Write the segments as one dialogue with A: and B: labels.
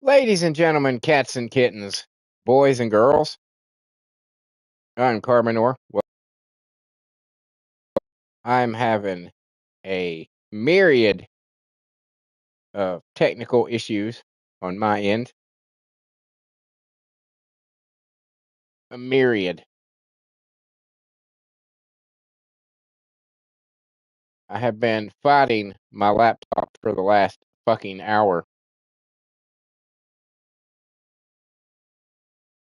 A: Ladies and gentlemen, cats and kittens, boys and girls, I'm Carbonor. Well, I'm having a myriad of technical issues on my end. A myriad. I have been fighting my laptop for the last fucking hour,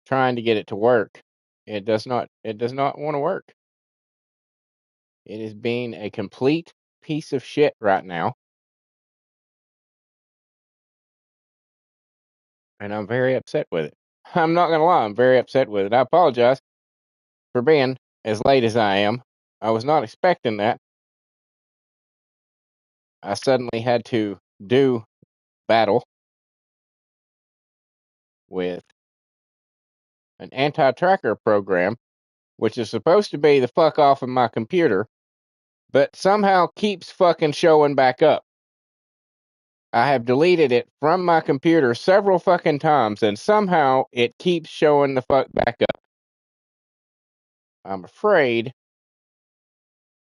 A: trying to get it to work. It does not want to work. It is being a complete piece of shit right now. And I'm very upset with it. I'm not gonna lie, I'm very upset with it. I apologize for being as late as I am. I was not expecting that. I suddenly had to do battle with an anti-tracker program, which is supposed to be the fuck off of my computer, but somehow keeps fucking showing back up. I have deleted it from my computer several fucking times, and somehow it keeps showing the fuck back up. I'm afraid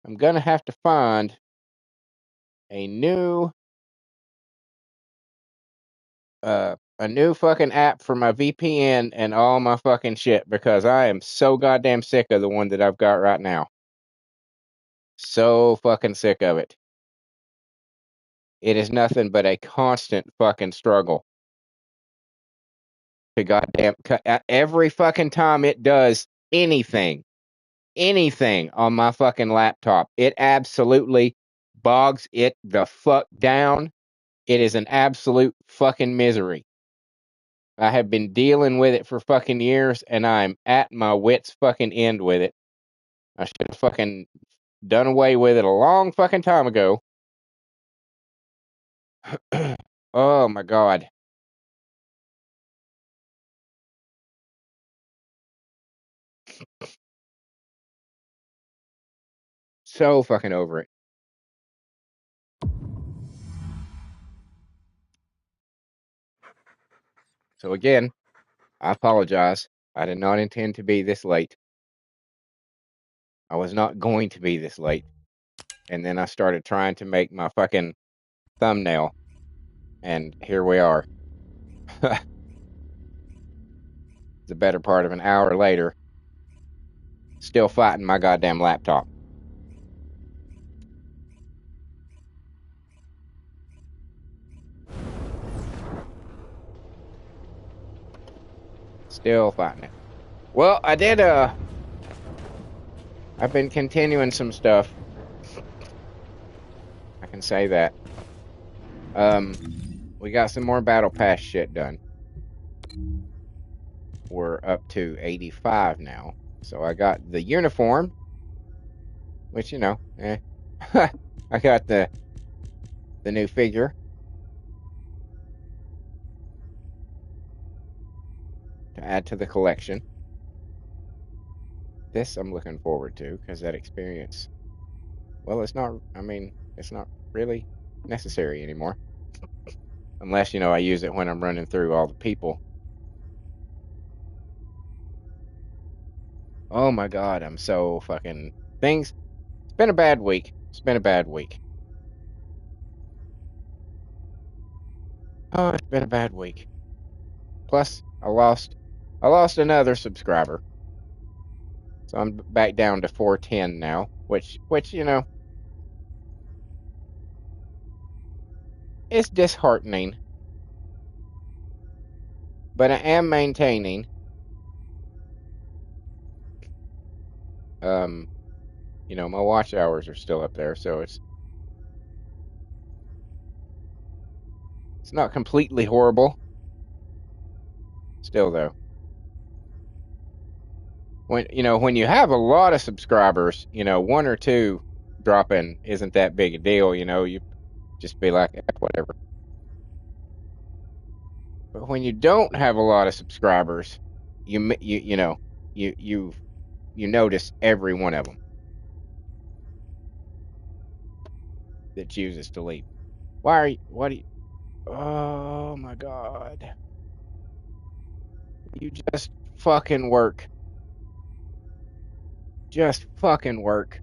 A: I'm gonna have to find a new fucking app for my VPN and all my fucking shit, because I am so goddamn sick of the one that I've got right now. So fucking sick of it. It is nothing but a constant fucking struggle to goddamn every fucking time it does anything on my fucking laptop, it absolutely bogs it the fuck down. It is an absolute fucking misery. I have been dealing with it for fucking years, and I'm at my wit's fucking end with it. I should have fucking done away with it a long fucking time ago. Oh my god. So fucking over it. So again, I apologize. I did not intend to be this late. I was not going to be this late. And then I started trying to make my fucking thumbnail. And here we are. The better part of an hour later. Still fighting my goddamn laptop. Still fighting it. Well, I did, I've been continuing some stuff. I can say that. We got some more battle pass shit done. We're up to 85 now. So I got the uniform, which, you know, I got the new figure to add to the collection. This I'm looking forward to, because that experience, well, it's not really necessary anymore. Unless, I use it when I'm running through all the people. Oh my god, I'm so fucking... It's been a bad week. Oh, it's been a bad week. Plus, I lost another subscriber. So I'm back down to 410 now, which is disheartening. But I am maintaining. My watch hours are still up there, so it's not completely horrible. Still though, when you have a lot of subscribers, one or two dropping isn't that big a deal. You just be like, whatever. But when you don't have a lot of subscribers, you notice every one of them that chooses to leave. What do you? Oh my god. You just fucking work. Just fucking work.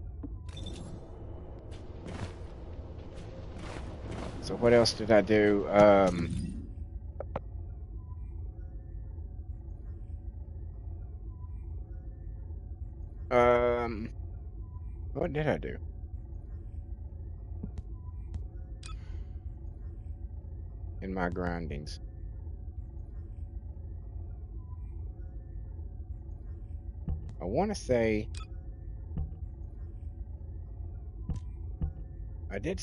A: So what else did I do? What did I do? In my grindings. I want to say I did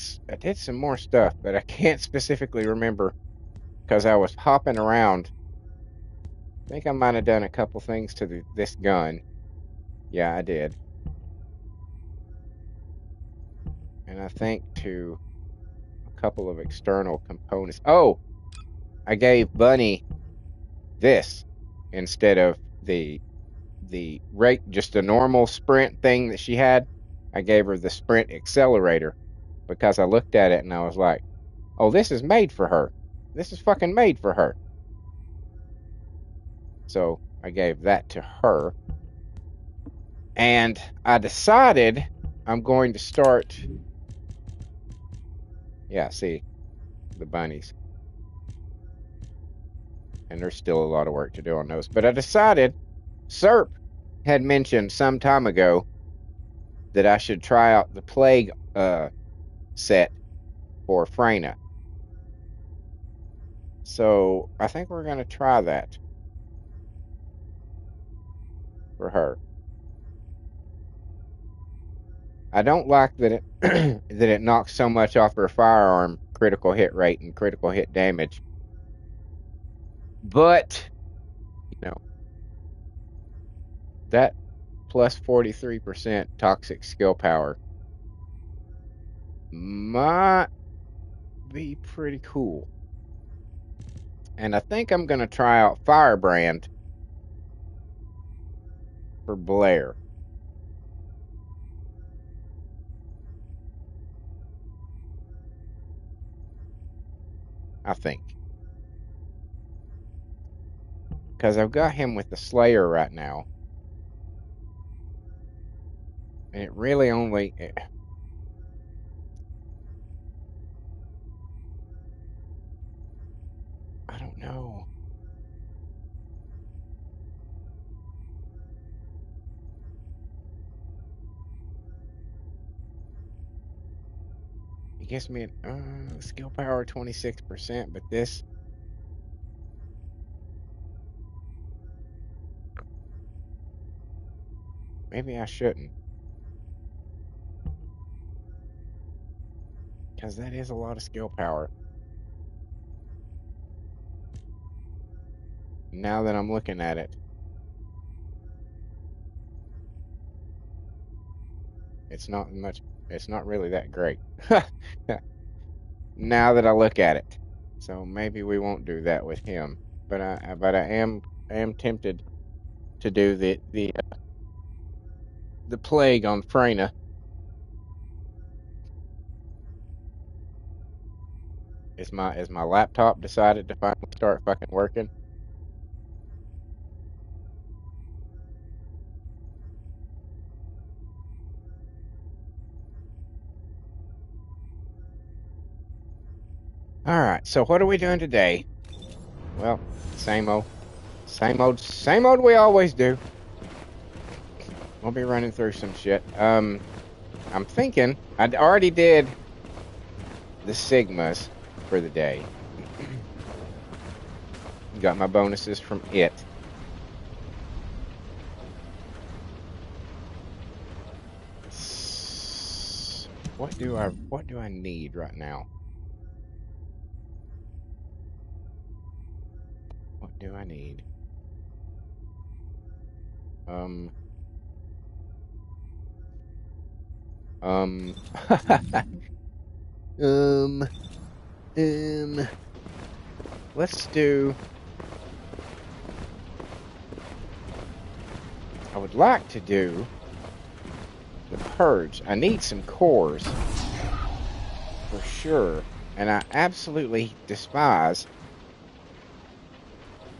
A: some more stuff, but I can't specifically remember because I was hopping around. I think I might have done a couple things to this gun. Yeah, I did. And I think to a couple of external components. Oh, I gave Bunny this instead of the rate, just a normal sprint thing that she had. I gave her the sprint accelerator because I looked at it and I was like, oh, this is made for her. This is fucking made for her. So I gave that to her. And I decided I'm going to start. Yeah, see, the bunnies. And there's still a lot of work to do on those. But I decided, Serp had mentioned some time ago that I should try out the plague set for Freyna. So I think we're going to try that for her. I don't like that it that it knocks so much off her firearm critical hit rate and critical hit damage. But, you know, that plus 43% toxic skill power might be pretty cool. And I think I'm going to try out Firebrand for Blair. I think. Because I've got him with the Slayer right now. And it really only... I don't know. It gives me a skill power 26%, but this... Maybe I shouldn't. Because that is a lot of skill power. Now that I'm looking at it. It's not much. It's not really that great. Now that I look at it. So maybe we won't do that with him. But I am tempted to do the plague on Freyna. Is my laptop decided to finally start fucking working? All right. So what are we doing today? Well, same old we always do. We'll be running through some shit. I'm thinking I already did the Sigmas for the day. Got my bonuses from it. What do I need right now? What do I need? Let's do. I would like to do the purge. I need some cores for sure, and I absolutely despise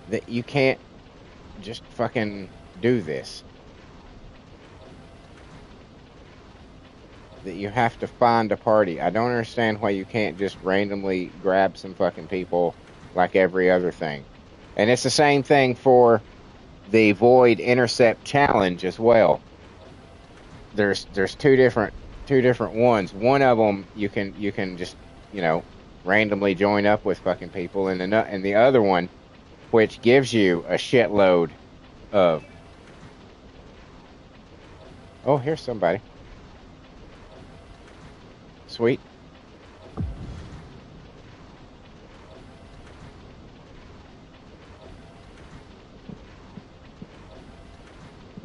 A: that you can't just fucking do this. That you have to find a party. I don't understand why you can't just randomly grab some fucking people like every other thing. And it's the same thing for the Void Intercept Challenge as well. There's two different ones. One of them you can just, you know, randomly join up with fucking people, and the other one, which gives you a shitload of. Oh, here's somebody. Sweet.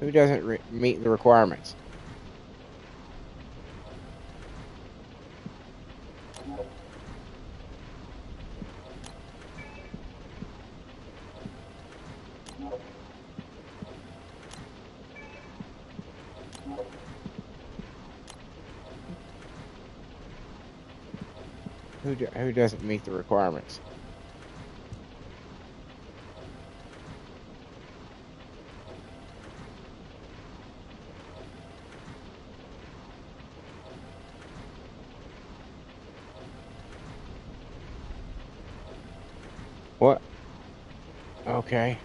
A: Who doesn't meet the requirements? Who doesn't meet the requirements? What? Okay.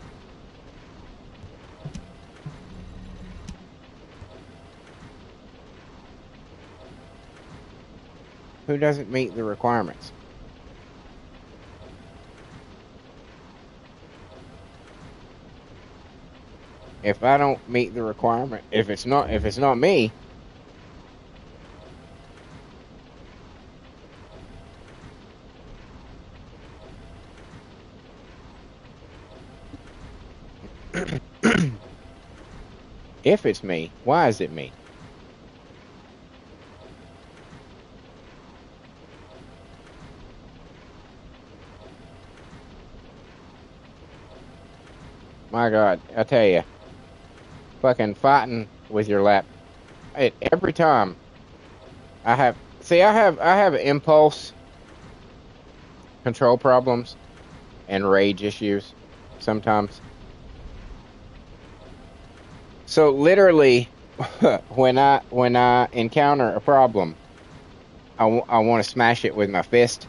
A: Who doesn't meet the requirements? If I don't meet the requirement, if it's not me, if it's me, why is it me? My God, I tell you, fucking fighting with your lap. Every time I have impulse control problems and rage issues sometimes. So literally, when I encounter a problem, I want to smash it with my fist.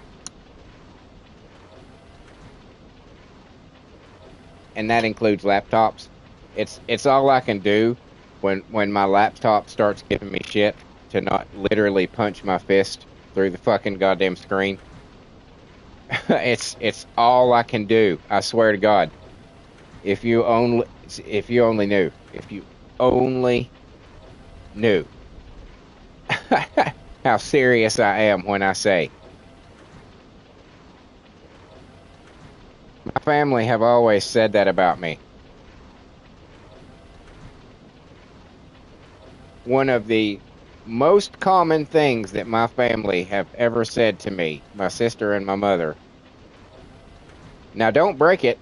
A: And that includes laptops. It's all I can do when my laptop starts giving me shit to not literally punch my fist through the fucking goddamn screen. It's all I can do. I swear to God. If you only knew. If you only knew how serious I am when I say. My family have always said that about me. One of the most common things that my family have ever said to me, my sister and my mother. Now don't break it.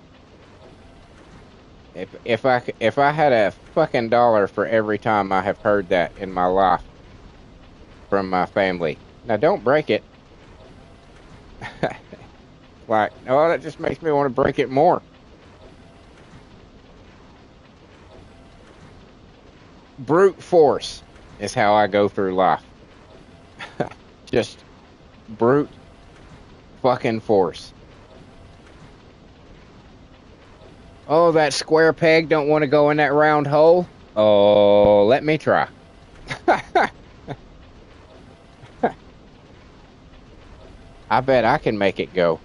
A: If I had a fucking dollar for every time I have heard that in my life from my family. Now don't break it. Like, oh, that just makes me want to break it more. Brute force is how I go through life. Just brute fucking force. Oh, that square peg don't want to go in that round hole? Oh, let me try. I bet I can make it go.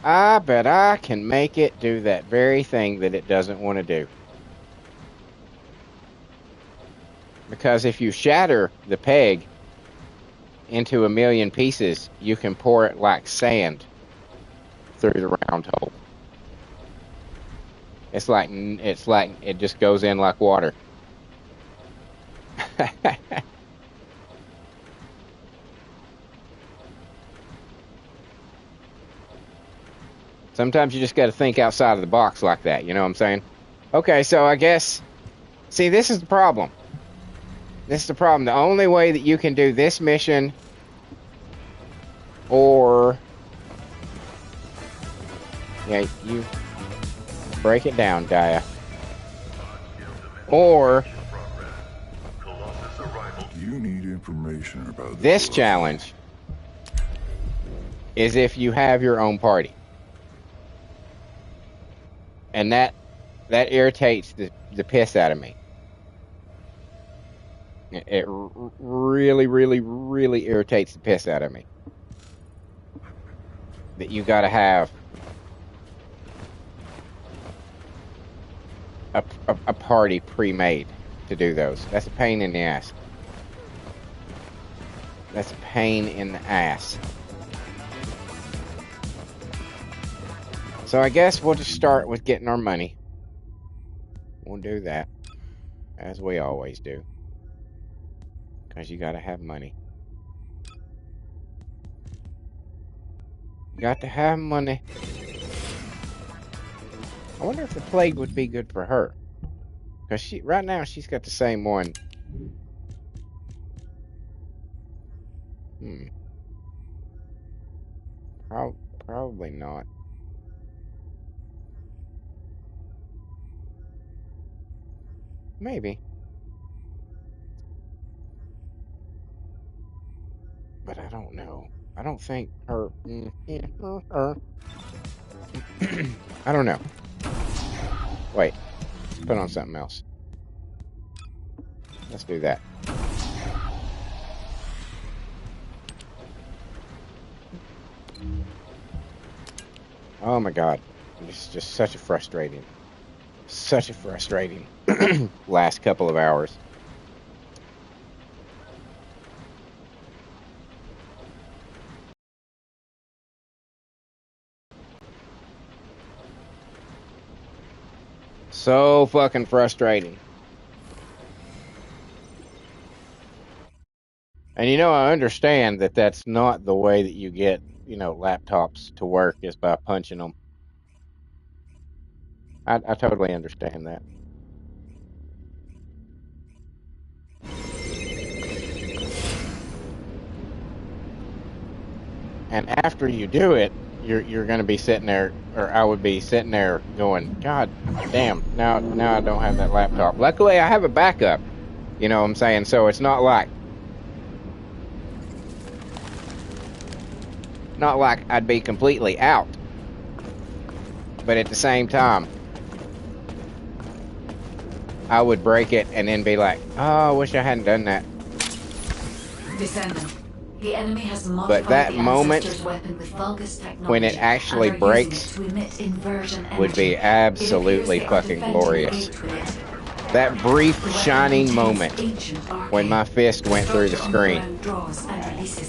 A: I bet I can make it do that very thing that it doesn't want to do. Because if you shatter the peg into a million pieces, you can pour it like sand through the round hole. It's like it just goes in like water. Sometimes you just got to think outside of the box like that. You know what I'm saying? Okay, so I guess, see, this is the problem. This is the problem. The only way that you can do this mission or... Yeah, you break it down, Gaia. Or...
B: You need information about
A: this challenge is if you have your own party. And that irritates the piss out of me. It really, really, really irritates the piss out of me. That you gotta have a party pre-made to do those. That's a pain in the ass. That's a pain in the ass. So I guess we'll just start with getting our money. We'll do that, as we always do. Because you gotta have money. You got to have money. I wonder if the plague would be good for her. Because right now she's got the same one. Probably not. Maybe. But I don't know. I don't think her... I don't know. Wait. Put on something else. Let's do that. Oh my god. It's just such a frustrating last couple of hours. So fucking frustrating. And you know, I understand that that's not the way that you get, you know, laptops to work, is by punching them. I totally understand that. And after you do it, you're going to be sitting there, or I would be sitting there going, God damn, now I don't have that laptop. Luckily, I have a backup, you know what I'm saying? So it's not like I'd be completely out. But at the same time, I would break it and then be like, oh, I wish I hadn't done that.
C: Descendant. The enemy has
A: but that moment when it actually breaks would be absolutely fucking glorious. That brief shining moment when my fist went through the screen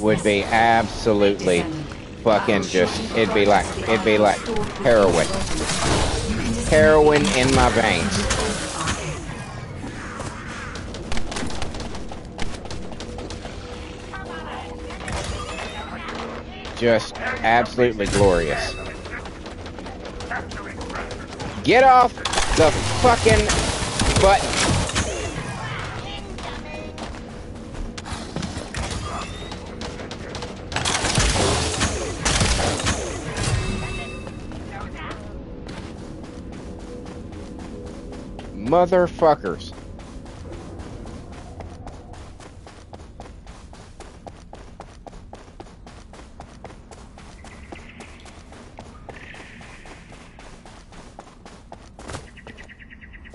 A: would be absolutely fucking just, it'd be like heroin. Heroin in my veins. Just absolutely glorious. Get off the fucking button. Motherfuckers.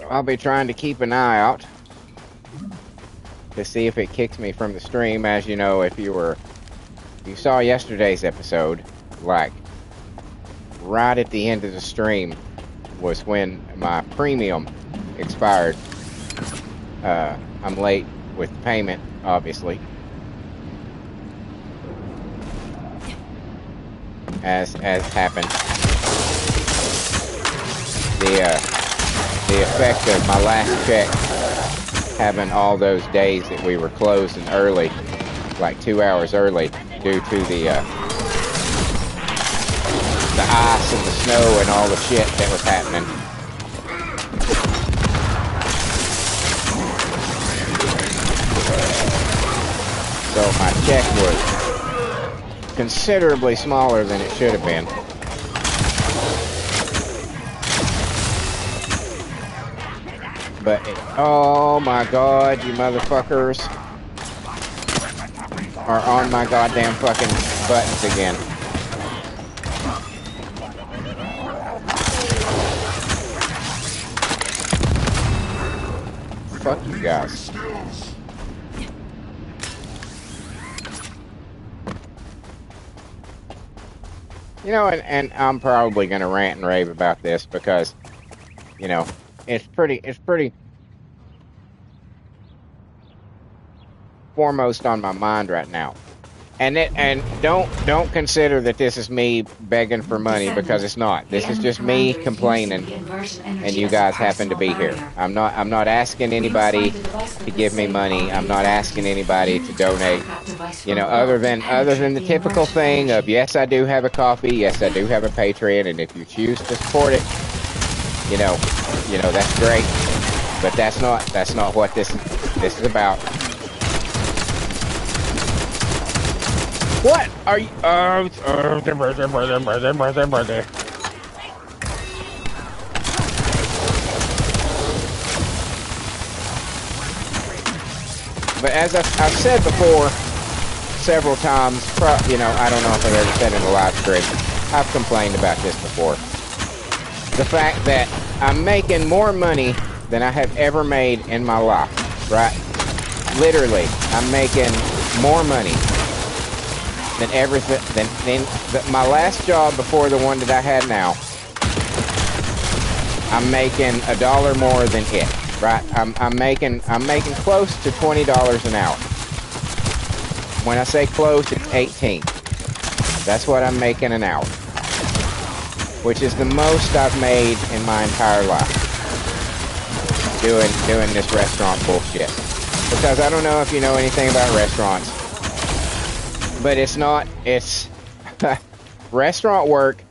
A: I'll be trying to keep an eye out to see if it kicks me from the stream. As you know, if you saw yesterday's episode, like right at the end of the stream was when my premium expired. I'm late with payment, obviously, as happened. The effect of my last check having all those days that we were closed and early, like 2 hours early, due to the ice and the snow and all the shit that was happening. So my check was considerably smaller than it should have been. But, oh my god, you motherfuckers are on my goddamn fucking buttons again. Fuck you guys. You know, and I'm probably gonna rant and rave about this because, you know, it's pretty foremost on my mind right now. And don't consider that this is me begging for money, because it's not. This is just me complaining, and you guys happen to be here. I'm not asking anybody to give me money. I'm not asking anybody to donate. You know, other than the typical thing of, yes, I do have a coffee, yes, I do have a Patreon, and if you choose to support it, you know that's great. But that's not what this is about. What are you? But as I've said before several times, you know, I don't know if I've ever said in a live stream, I've complained about this before. The fact that I'm making more money than I have ever made in my life, right? Literally, I'm making more money than everything than my last job before the one that I had now. I'm making $1 more than it, right? I'm making close to $20 an hour. When I say close, it's 18. That's what I'm making an hour, which is the most I've made in my entire life doing this restaurant bullshit. Because I don't know if you know anything about restaurants, but it's restaurant work.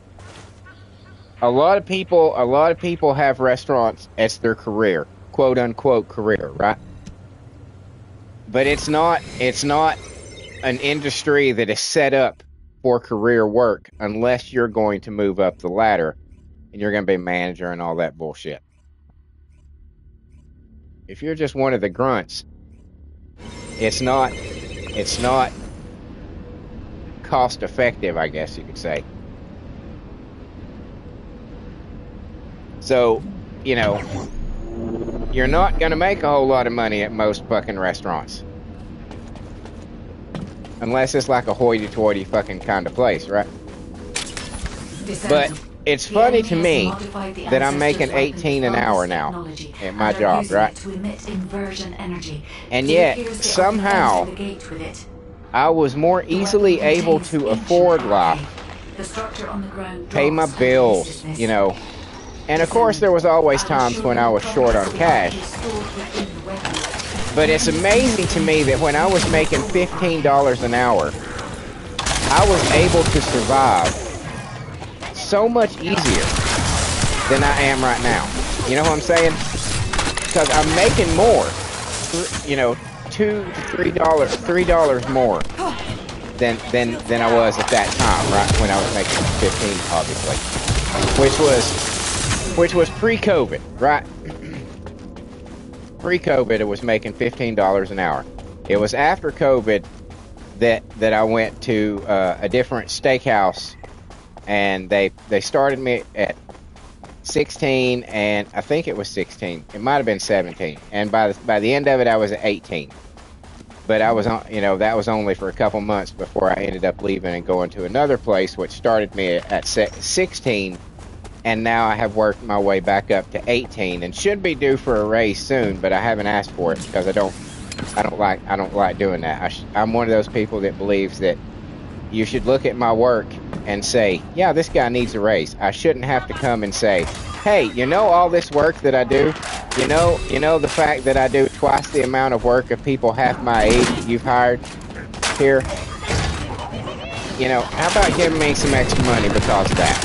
A: A lot of people have restaurants as their career, quote unquote career, right? But it's not an industry that is set up for career work unless you're going to move up the ladder and you're going to be a manager and all that bullshit. If you're just one of the grunts, it's not cost effective, I guess you could say. So, you know, you're not gonna make a whole lot of money at most fucking restaurants. Unless it's like a hoity-toity fucking kind of place, right? But it's funny to me that I'm making 18 an hour now at my job, right? And yet, somehow, I was more easily able to afford life, pay my bills, you know. And of course, there was always times when I was short on cash. But it's amazing to me that when I was making $15 an hour, I was able to survive so much easier than I am right now. You know what I'm saying? Because I'm making more, you know, $2 to $3 more than I was at that time, right? When I was making 15, obviously, which was pre-COVID, right? Pre-COVID, it was making $15 an hour. It was after COVID that I went to a different steakhouse, and they started me at 16, and I think it was 16. It might have been 17, and by the end of it, I was at 18. But I was on, you know, that was only for a couple months before I ended up leaving and going to another place, which started me at 16, and now I have worked my way back up to 18, and should be due for a raise soon, but I haven't asked for it because I don't like doing that. I'm one of those people that believes that you should look at my work and say, yeah, this guy needs a raise. I shouldn't have to come and say, hey, you know all this work that I do? You know the fact that I do twice the amount of work of people half my age that you've hired here? You know, how about giving me some extra money because of that?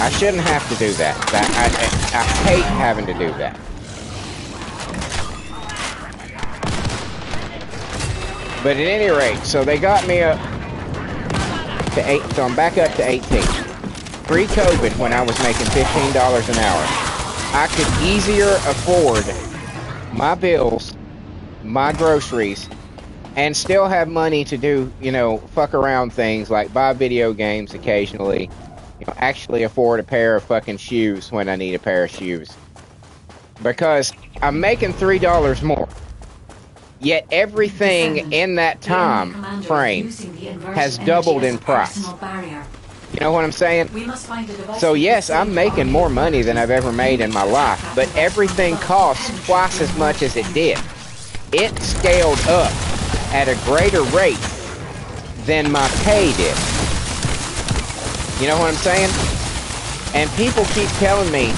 A: I shouldn't have to do that. I hate having to do that. But at any rate, so they got me up to 8, so I'm back up to 18. Pre-COVID, when I was making $15 an hour, I could easier afford my bills, my groceries, and still have money to do, you know, fuck around things like buy video games occasionally, you know, actually afford a pair of fucking shoes when I need a pair of shoes. Because I'm making $3 more. Yet everything in that time frame has doubled in price. You know what I'm saying? So yes, I'm making more money than I've ever made in my life, but everything costs twice as much as it did. It scaled up at a greater rate than my pay did. You know what I'm saying? And people keep telling me,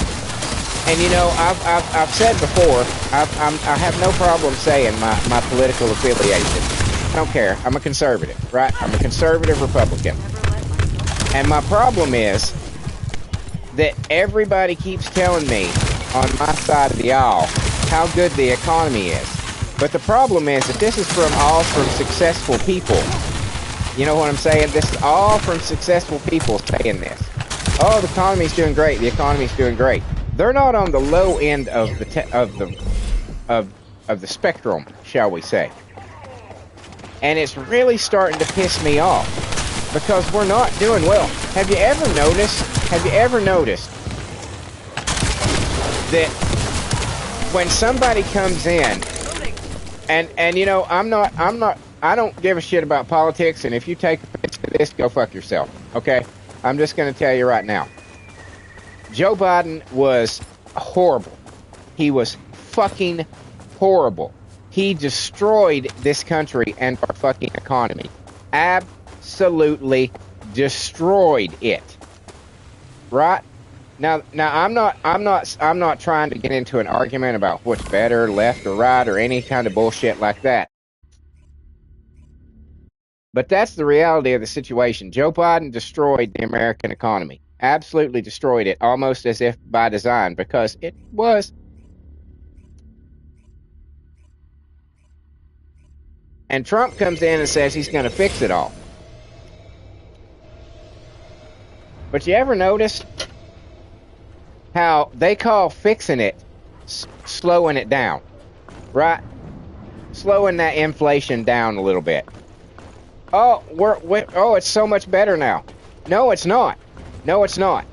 A: and you know, I've said before, I have no problem saying my political affiliation. I don't care. I'm a conservative, right? I'm a conservative Republican. And my problem is that everybody keeps telling me on my side of the aisle how good the economy is. But the problem is that this is all from successful people. You know what I'm saying? This is all from successful people saying this. Oh, the economy's doing great. The economy's doing great. They're not on the low end of the spectrum, shall we say? And it's really starting to piss me off because we're not doing well. Have you ever noticed? That when somebody comes in, and you know, I don't give a shit about politics, and if you take offense to this, go fuck yourself, okay? I'm just going to tell you right now. Joe Biden was horrible. He was fucking horrible. He destroyed this country and our fucking economy. Absolutely destroyed it. Right? Now I'm not trying to get into an argument about what's better, left or right, or any kind of bullshit like that. But that's the reality of the situation. Joe Biden destroyed the American economy. Absolutely destroyed it, almost as if by design, because it was. And Trump comes in and says he's going to fix it all. But you ever notice how they call fixing it slowing it down, right? Slowing that inflation down a little bit. Oh, it's so much better now. No, it's not. No, it's not.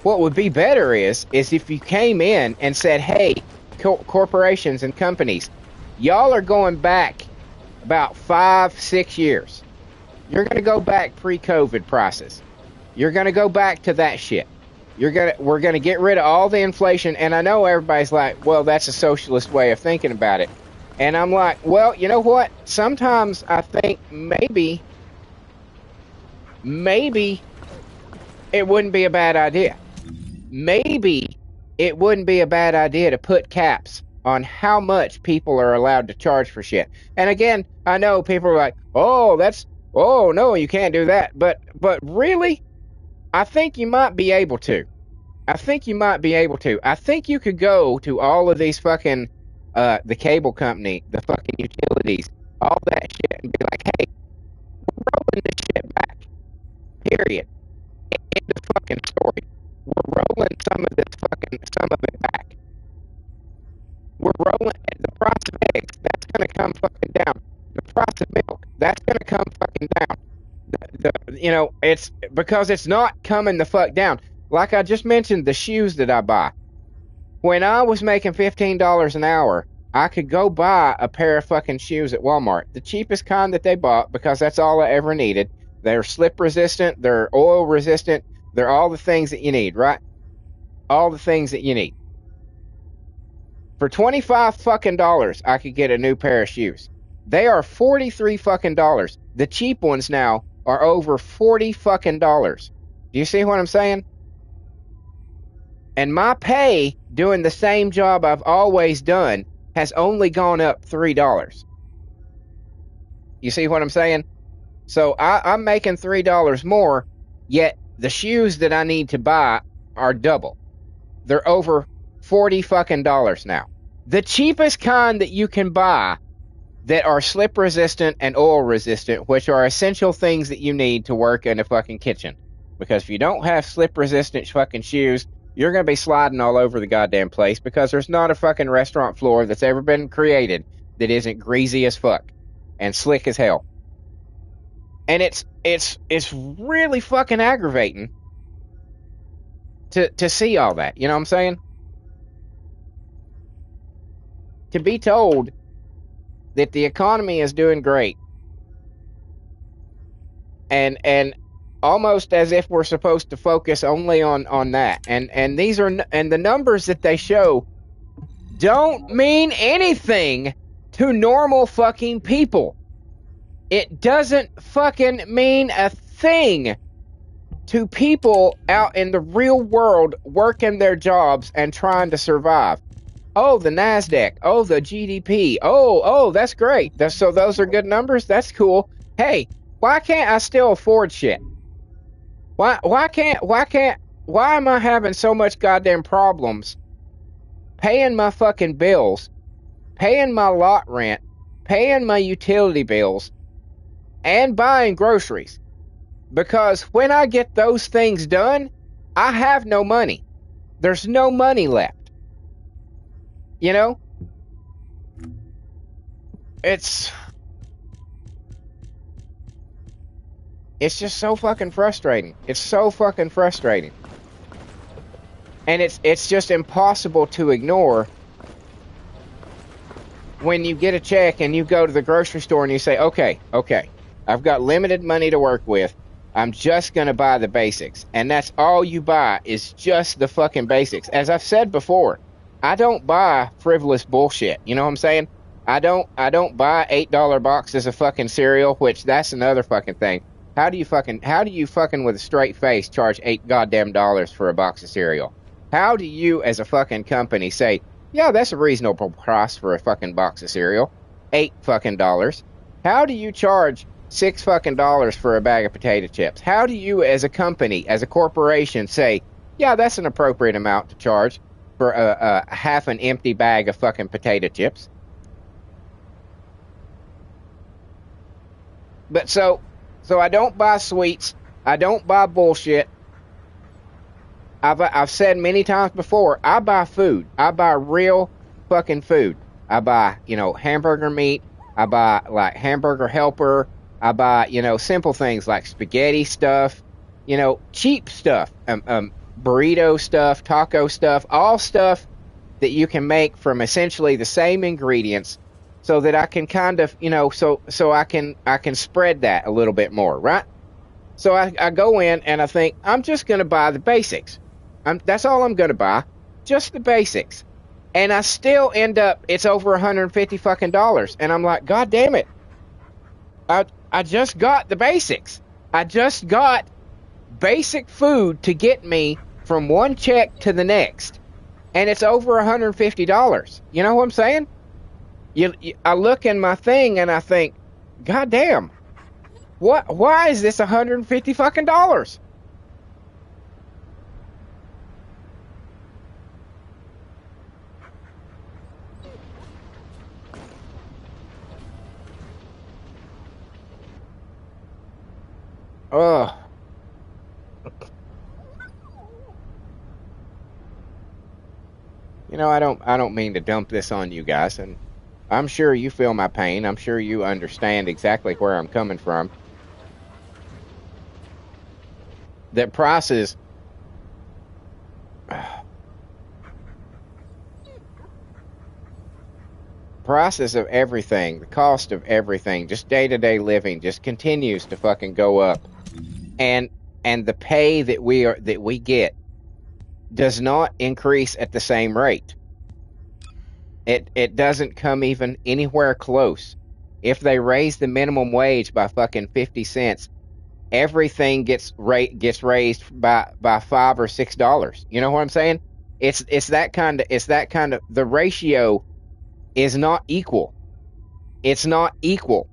A: What would be better is if you came in and said, hey, corporations and companies, y'all are going back about 5-6 years. You're going to go back pre-COVID prices. You're going to go back to that shit. We're going to get rid of all the inflation. And I know everybody's like, well, that's a socialist way of thinking about it. And I'm like, well, you know what? Sometimes I think maybe it wouldn't be a bad idea. Maybe it wouldn't be a bad idea to put caps on how much people are allowed to charge for shit. And again, I know people are like, oh, no, you can't do that. But really, I think you might be able to. I think you could go to all of these fucking, the cable company, the fucking utilities, all that shit, and be like, hey, we're rolling this shit back. Period. End of fucking story. We're rolling some of it back. We're rolling the price of eggs, that's gonna come fucking down. The price of milk, that's gonna come fucking down. You know, it's because it's not coming the fuck down. Like I just mentioned, the shoes that I buy. When I was making $15 an hour, I could go buy a pair of fucking shoes at Walmart. The cheapest kind that they bought, because that's all I ever needed. They're slip resistant, they're oil resistant, they're all the things that you need, right? All the things that you need. For $25 fucking dollars, I could get a new pair of shoes. They are $43 fucking dollars. The cheap ones now are over $40 fucking dollars. Do you see what I'm saying? And my pay doing the same job I've always done has only gone up $3. You see what I'm saying? So I'm making $3 more, yet the shoes that I need to buy are double. They're over $40 fucking dollars now. The cheapest kind that you can buy that are slip resistant and oil resistant, which are essential things that you need to work in a fucking kitchen. Because if you don't have slip resistant fucking shoes, you're going to be sliding all over the goddamn place, because there's not a fucking restaurant floor that's ever been created that isn't greasy as fuck and slick as hell. And it's really fucking aggravating to see all that. You know what I'm saying? To be told that the economy is doing great, and almost as if we're supposed to focus only on that, and these are, and the numbers that they show don't mean anything to normal fucking people. It doesn't fucking mean a thing to people out in the real world working their jobs and trying to survive. Oh, the NASDAQ. Oh, the GDP. Oh, that's great. So those are good numbers? That's cool. Hey, why can't I still afford shit? Why am I having so much goddamn problems paying my fucking bills, paying my lot rent, paying my utility bills, and buying groceries? Because when I get those things done, I have no money. There's no money left. You know? It's just so fucking frustrating. It's so fucking frustrating. And it's just impossible to ignore when you get a check and you go to the grocery store and you say, okay, I've got limited money to work with. I'm just going to buy the basics. And that's all you buy, is just the fucking basics. As I've said before, I don't buy frivolous bullshit. You know what I'm saying? I don't buy $8 boxes of fucking cereal, which that's another fucking thing. How do you fucking with a straight face charge $8 goddamn dollars for a box of cereal? How do you as a fucking company say, yeah, that's a reasonable price for a fucking box of cereal? $8 fucking dollars. How do you charge $6 fucking dollars for a bag of potato chips? How do you as a company, as a corporation, say, yeah, that's an appropriate amount to charge for a half an empty bag of fucking potato chips? But so I don't buy sweets. I don't buy bullshit. I've said many times before, I buy food. I buy real fucking food. I buy, hamburger meat. I buy, like, hamburger helper. I buy, simple things like spaghetti stuff, cheap stuff, burrito stuff, taco stuff, all stuff that you can make from essentially the same ingredients, so that I can kind of, so I can spread that a little bit more, right? So I go in and I think, I'm just going to buy the basics. That's all I'm going to buy, just the basics. And I still end up, it's over $150 fucking dollars. And I'm like, God damn it. I just got the basics. I just got basic food to get me from one check to the next. And it's over $150. You know what I'm saying? I look in my thing and I think, God damn. Why is this $150 fucking dollars? Ugh. I don't mean to dump this on you guys, and I'm sure you feel my pain. I'm sure you understand exactly where I'm coming from. That prices of everything, the cost of everything, just day-to-day living just continues to fucking go up. And the pay that we get does not increase at the same rate. It doesn't come even anywhere close. If they raise the minimum wage by fucking 50 cents, everything gets raised by $5 or $6. You know what I'm saying? It's that kind of the ratio is not equal. It's not equal.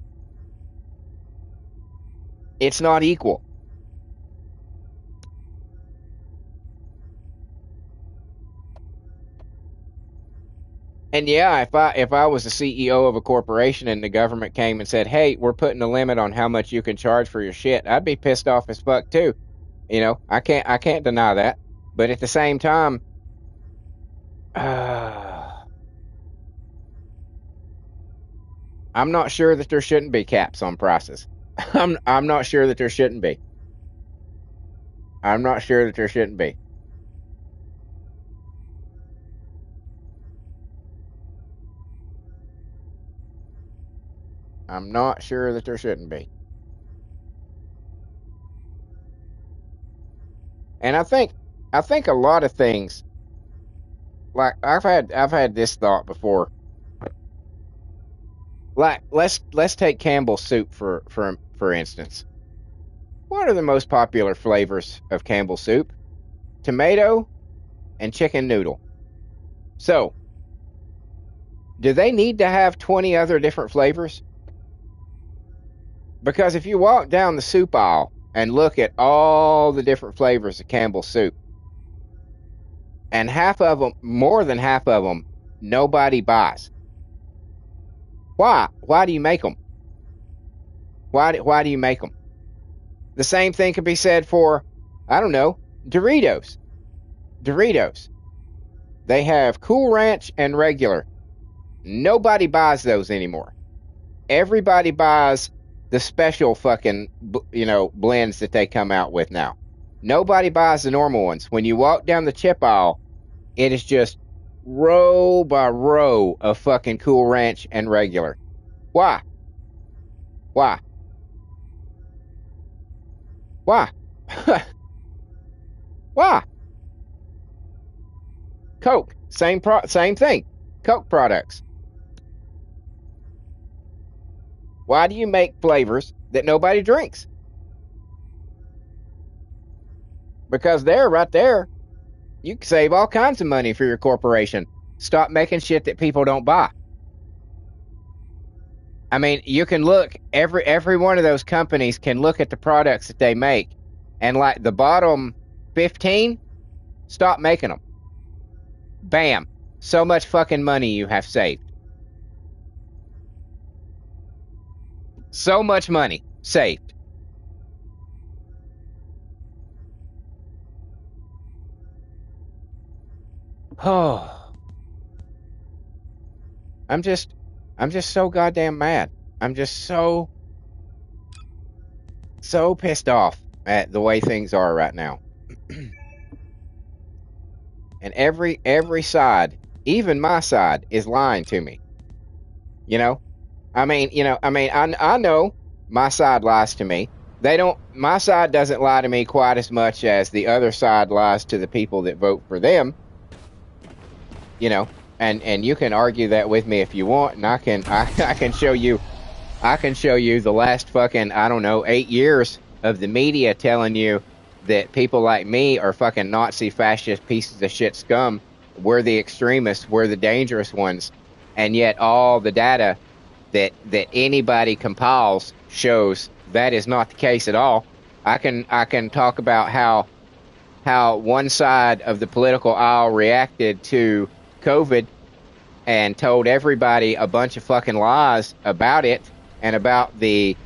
A: It's not equal. And yeah, if I was the CEO of a corporation and the government came and said, "Hey, we're putting a limit on how much you can charge for your shit," I'd be pissed off as fuck too. I can't deny that. But at the same time, I'm not sure that there shouldn't be caps on prices. I'm not sure that there shouldn't be. I'm not sure that there shouldn't be. I'm not sure that there shouldn't be. And I think a lot of things, like I've had this thought before. Like let's take Campbell's soup for instance. What are the most popular flavors of Campbell's soup? Tomato and chicken noodle. So, do they need to have 20 other different flavors? Because if you walk down the soup aisle and look at all the different flavors of Campbell's soup, and half of them, more than half of them, nobody buys. Why? Why do you make them? Why do you make them? The same thing could be said for, I don't know, Doritos. Doritos. They have Cool Ranch and regular. Nobody buys those anymore. Everybody buys the special fucking, blends that they come out with now. Nobody buys the normal ones. When you walk down the chip aisle, it is just row by row of fucking Cool Ranch and regular. Why? Why? Why? Why? Coke, same thing. Coke products. Why do you make flavors that nobody drinks? Because right there, you can save all kinds of money for your corporation. Stop making shit that people don't buy. I mean, you can look, every one of those companies can look at the products that they make, and like the bottom 15, stop making them. Bam. So much fucking money you have saved. So much money saved. Oh. I'm just so goddamn mad. I'm just so pissed off at the way things are right now. And every side, even my side, is lying to me. I know my side lies to me. My side doesn't lie to me quite as much as the other side lies to the people that vote for them. And you can argue that with me if you want, and I can show you the last fucking, 8 years of the media telling you that people like me are fucking Nazi fascist pieces of shit scum. We're the extremists, we're the dangerous ones, and yet all the data that anybody compiles shows that is not the case at all. I can talk about how one side of the political aisle reacted to COVID and told everybody a bunch of fucking lies about it and about the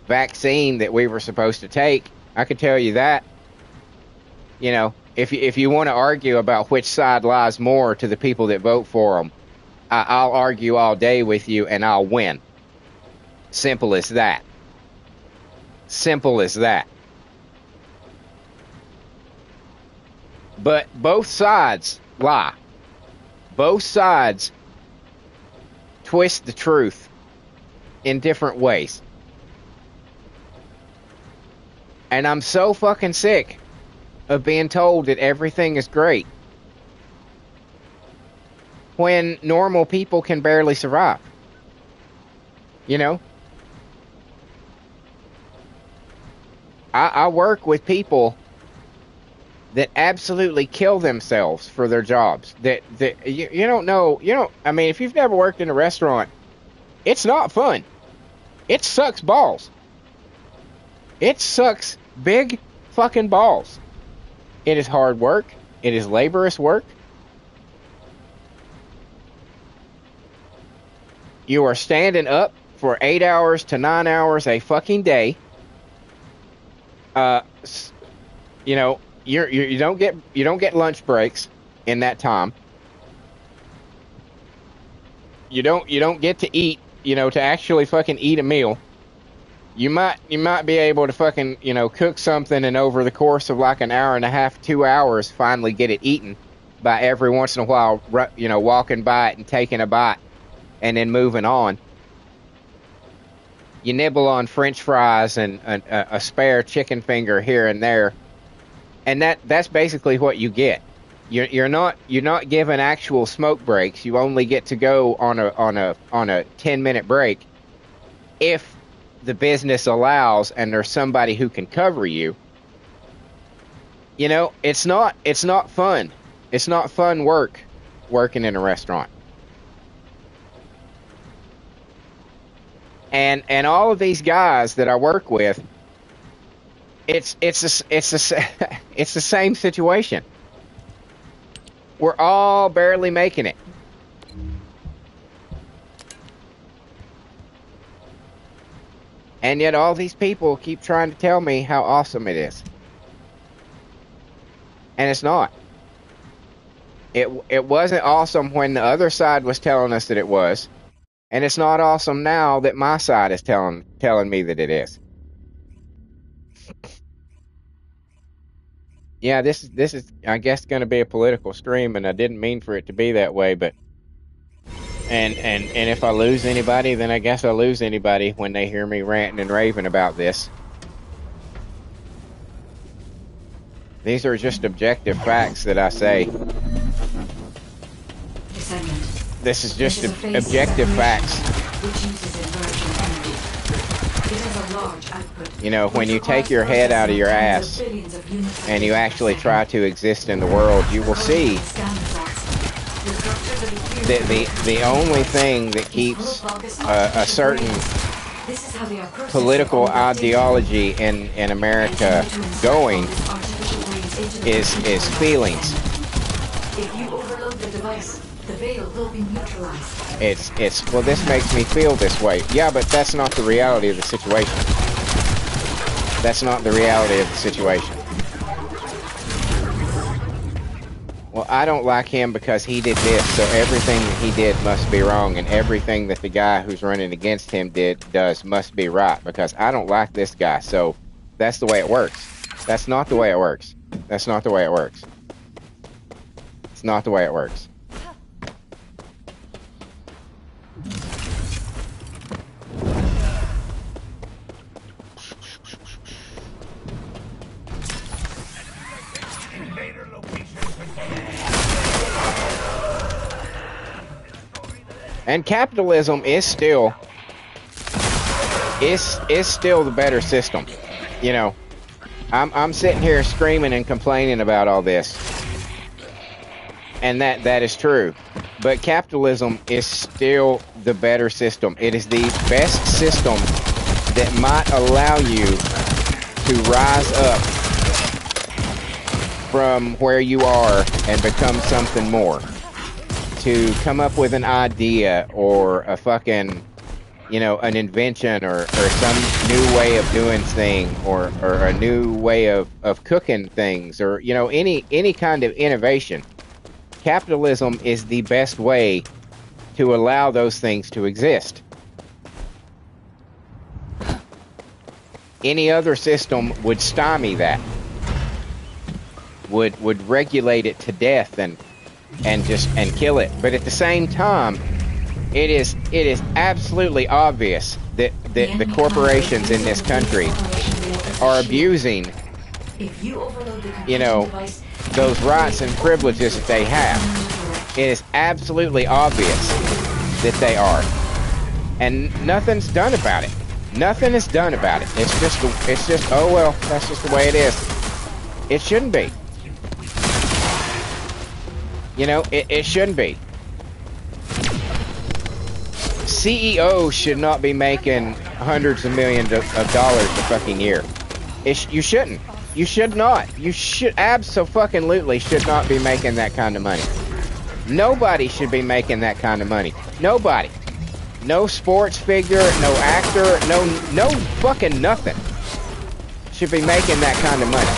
A: vaccine that we were supposed to take. I can tell you that. If you want to argue about which side lies more to the people that vote for them, I'll argue all day with you and I'll win. Simple as that. Simple as that. But both sides lie. Both sides twist the truth in different ways. And I'm so fucking sick of being told that everything is great when normal people can barely survive. I work with people that absolutely kill themselves for their jobs. That you don't know. If you've never worked in a restaurant, it's not fun. It sucks balls. It sucks big fucking balls. It is hard work. It is laborious work. You are standing up for 8 hours to 9 hours a fucking day. You know, you don't get lunch breaks in that time. You don't get to eat, you know, to actually fucking eat a meal. You might be able to fucking, you know, cook something and over the course of like an hour and a half, 2 hours, finally get it eaten by every once in a while, you know, walking by it and taking a bite and then moving on. You nibble on French fries and a spare chicken finger here and there, and that's basically what you get. You're not given actual smoke breaks. You only get to go on a 10-minute break if the business allows and there's somebody who can cover you. You know, it's not fun. It's not fun working in a restaurant. And all of these guys that I work with, it's the same situation. We're all barely making it. And yet all these people keep trying to tell me how awesome it is. And it's not. It wasn't awesome when the other side was telling us that it was. And it's not awesome now that my side is telling me that it is. Yeah, this is I guess going to be a political stream, and I didn't mean for it to be that way, but and if I lose anybody, then I guess I lose anybody when they hear me ranting and raving about this. These are just objective facts that I say. This is just objective facts. You know, when you take your head out of your ass and you actually try to exist in the world, you will see that the only thing that keeps a certain political ideology in America going is feelings.
C: If you overload the device, the veil will be neutralized.
A: It's well, this makes me feel this way. Yeah, but that's not the reality of the situation. That's not the reality of the situation. Well, I don't like him because he did this, so everything that he did must be wrong, and everything that the guy who's running against him does must be right, because I don't like this guy, so that's the way it works. That's not the way it works. That's not the way it works. It's not the way it works. And capitalism is still the better system. You know, I'm sitting here screaming and complaining about all this, and that is true. But capitalism is still the better system. It is the best system that might allow you to rise up from where you are and become something more. To come up with an idea or a fucking, you know, an invention or some new way of doing things or a new way of cooking things or, you know, any kind of innovation. Capitalism is the best way to allow those things to exist. Any other system would stymie that. Would regulate it to death and kill it. But at the same time, it is absolutely obvious that the corporations in this country are abusing, you know, those rights and privileges that they have. It is absolutely obvious that they are, and nothing's done about it. Nothing is done about it. It's just oh well, that's just the way it is. It shouldn't be. You know, it shouldn't be. CEOs should not be making hundreds of millions of dollars a fucking year. You shouldn't. You should not. You should absolutely should not be making that kind of money. Nobody should be making that kind of money. Nobody. No sports figure, no actor, no fucking nothing should be making that kind of money.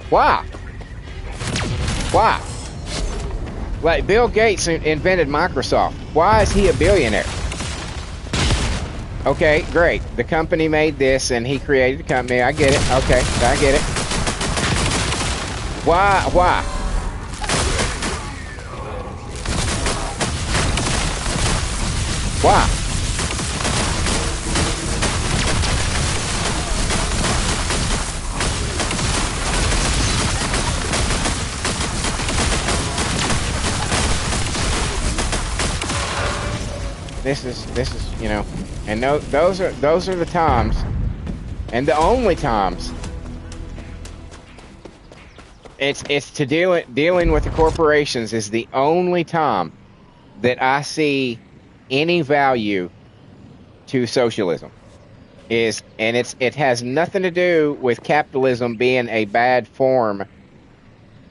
A: Why? Why? Like Bill Gates invented Microsoft. Why is he a billionaire? Okay, great. The company made this and he created the company. I get it. Okay, I get it. Why? Why? Why? This is, you know, and those are the times, and the only times it's to dealing with the corporations is the only time that I see any value to socialism. And it has nothing to do with capitalism being a bad form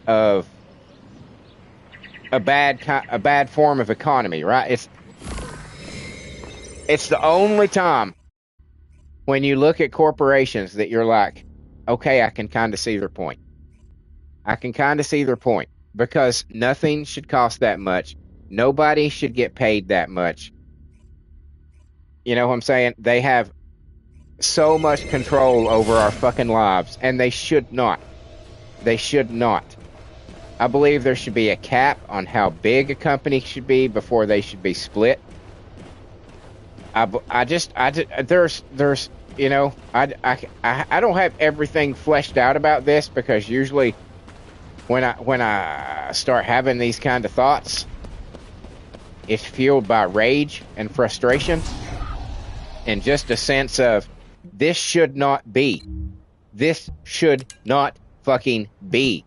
A: of a bad form of economy, right? It's the only time when you look at corporations that you're like, okay, I can kind of see their point. I can kind of see their point because nothing should cost that much. Nobody should get paid that much. You know what I'm saying? They have so much control over our fucking lives, and they should not. They should not. I believe there should be a cap on how big a company should be before they should be split. There's, you know, I don't have everything fleshed out about this because usually when I start having these kind of thoughts, it's fueled by rage and frustration and just a sense of this should not be. This should not fucking be.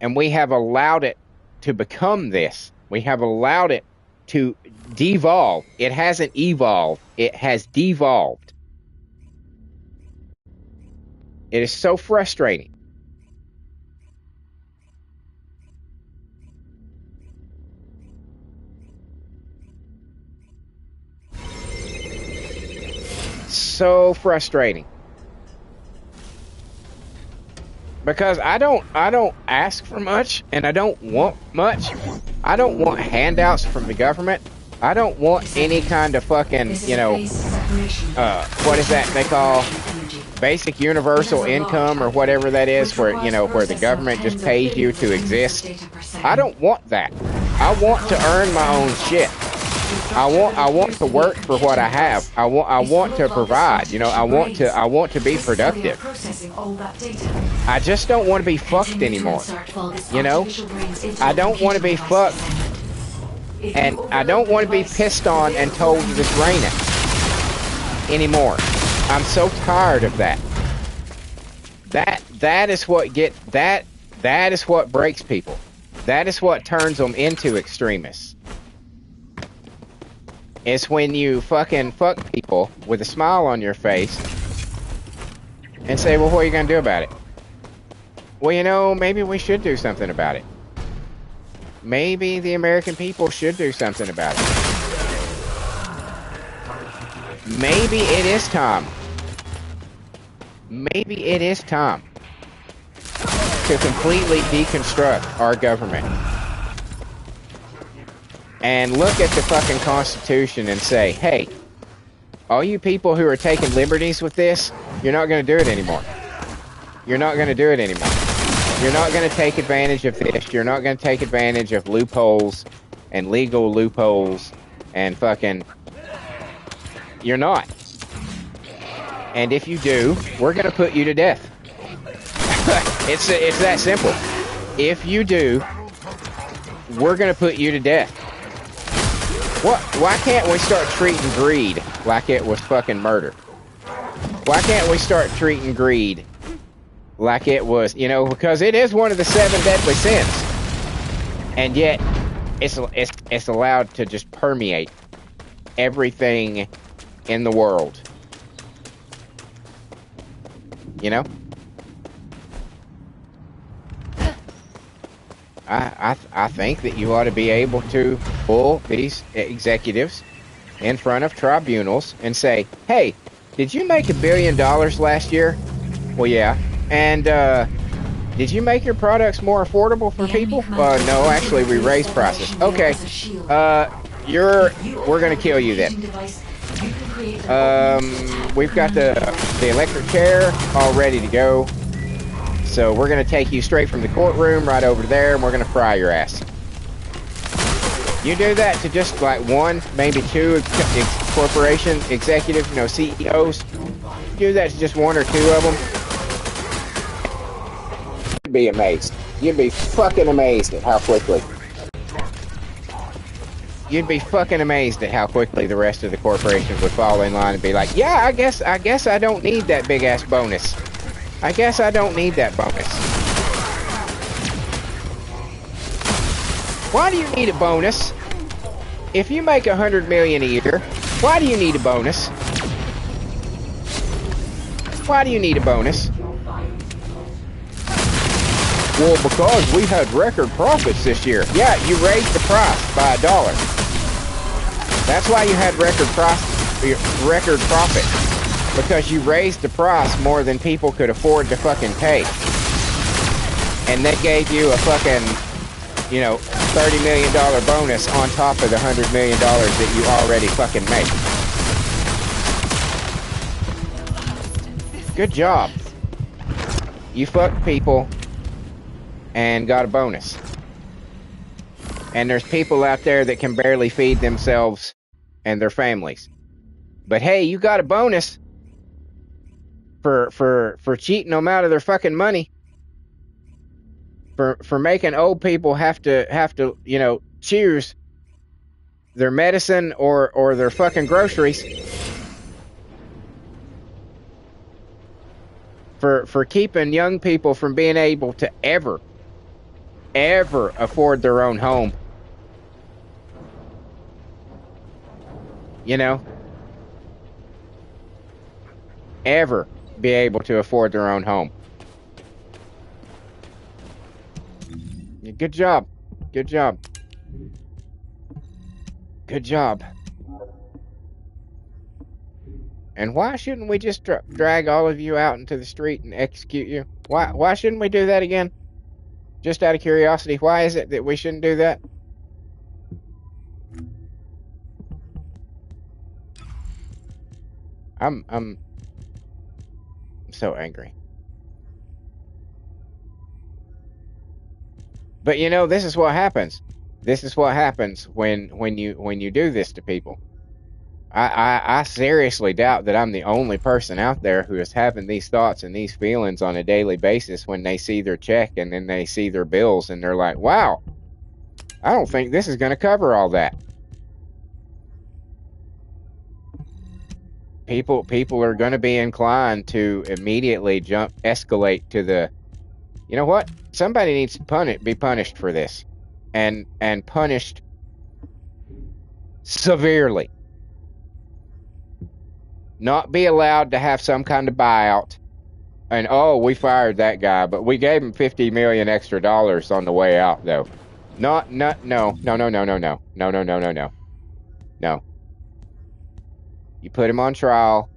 A: And we have allowed it to become this. We have allowed it to devolve. It hasn't evolved. It has devolved. It is so frustrating. So frustrating. Because I don't ask for much, and I don't want much. I don't want handouts from the government. I don't want any kind of fucking, you know, what is that they call basic universal income or whatever that is, where, you know, where the government just pays you to exist. I don't want that. I want to earn my own shit. I want to work for what I have. I want to provide. You know, I want to be productive. I just don't want to be fucked anymore. You know, I don't want to be fucked, and I don't want to be pissed on and told to drain it anymore. I'm so tired of that. That is what that is what breaks people. That is what turns them into extremists. It's when you fucking fuck people with a smile on your face and say, well, what are you going to do about it? Well, you know, maybe we should do something about it. Maybe the American people should do something about it. Maybe it is time. Maybe it is time to completely deconstruct our government. And look at the fucking Constitution and say, hey, all you people who are taking liberties with this, you're not going to do it anymore. You're not going to do it anymore. You're not going to take advantage of this. You're not going to take advantage of loopholes and legal loopholes and fucking... You're not. And if you do, we're going to put you to death. It's that simple. If you do, we're going to put you to death. Why can't we start treating greed like it was fucking murder? Why can't we start treating greed like it was, you know, because it is one of the 7 deadly sins. And yet, it's allowed to just permeate everything in the world. You know? I think that you ought to be able to pull these executives in front of tribunals and say, hey, did you make $1 billion last year? Well, yeah. And did you make your products more affordable for people? No, actually, we raised prices. Okay. We're gonna kill you then. We've got the electric chair all ready to go. So we're gonna take you straight from the courtroom right over there, and we're gonna fry your ass. You do that to just like one, maybe two corporation executives, CEOs. You do that to just one or two of them. You'd be amazed. You'd be fucking amazed at how quickly. You'd be fucking amazed at how quickly the rest of the corporations would fall in line and be like, yeah, I guess I don't need that big ass bonus. I guess I don't need that bonus. Why do you need a bonus? If you make $100 million a year, why do you need a bonus? Why do you need a bonus? Well, because we had record profits this year. Yeah, you raised the price by $1. That's why you had record profit. Because you raised the price more than people could afford to fucking pay. And they gave you a fucking, $30 million bonus on top of the $100 million that you already fucking make. Good job. You fucked people and got a bonus. And there's people out there that can barely feed themselves and their families. But hey, you got a bonus for cheating them out of their fucking money. For making old people have to choose their medicine or their fucking groceries. For keeping young people from being able to ever afford their own home. Ever be able to afford their own home. Good job. Good job. Good job. And why shouldn't we just drag all of you out into the street and execute you? Why shouldn't we do that again? Just out of curiosity, why is it that we shouldn't do that? I'm so angry. But this is what happens. This is what happens when you do this to people. I seriously doubt that I'm the only person out there who is having these thoughts and these feelings on a daily basis when they see their check and then they see their bills and they're like, wow, I don't think this is going to cover all that. People are going to be inclined to immediately escalate to the, you know what? Somebody needs to be punished for this, and punished severely. Not be allowed to have some kind of buyout. And we fired that guy, but we gave him $50 million extra on the way out, though. No. You put him on trial.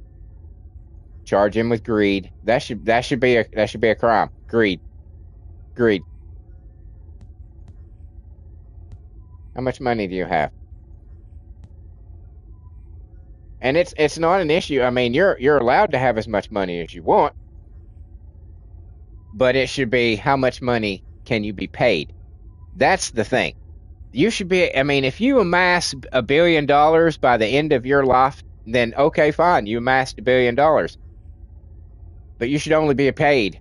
A: Charge him with greed. That should be a crime. Greed. How much money do you have? And it's not an issue. I mean, you're allowed to have as much money as you want, but it should be how much money can you be paid? That's the thing. You should be. I mean, if you amass $1 billion by the end of your life, then okay, fine, you amassed $1 billion, but you should only be paid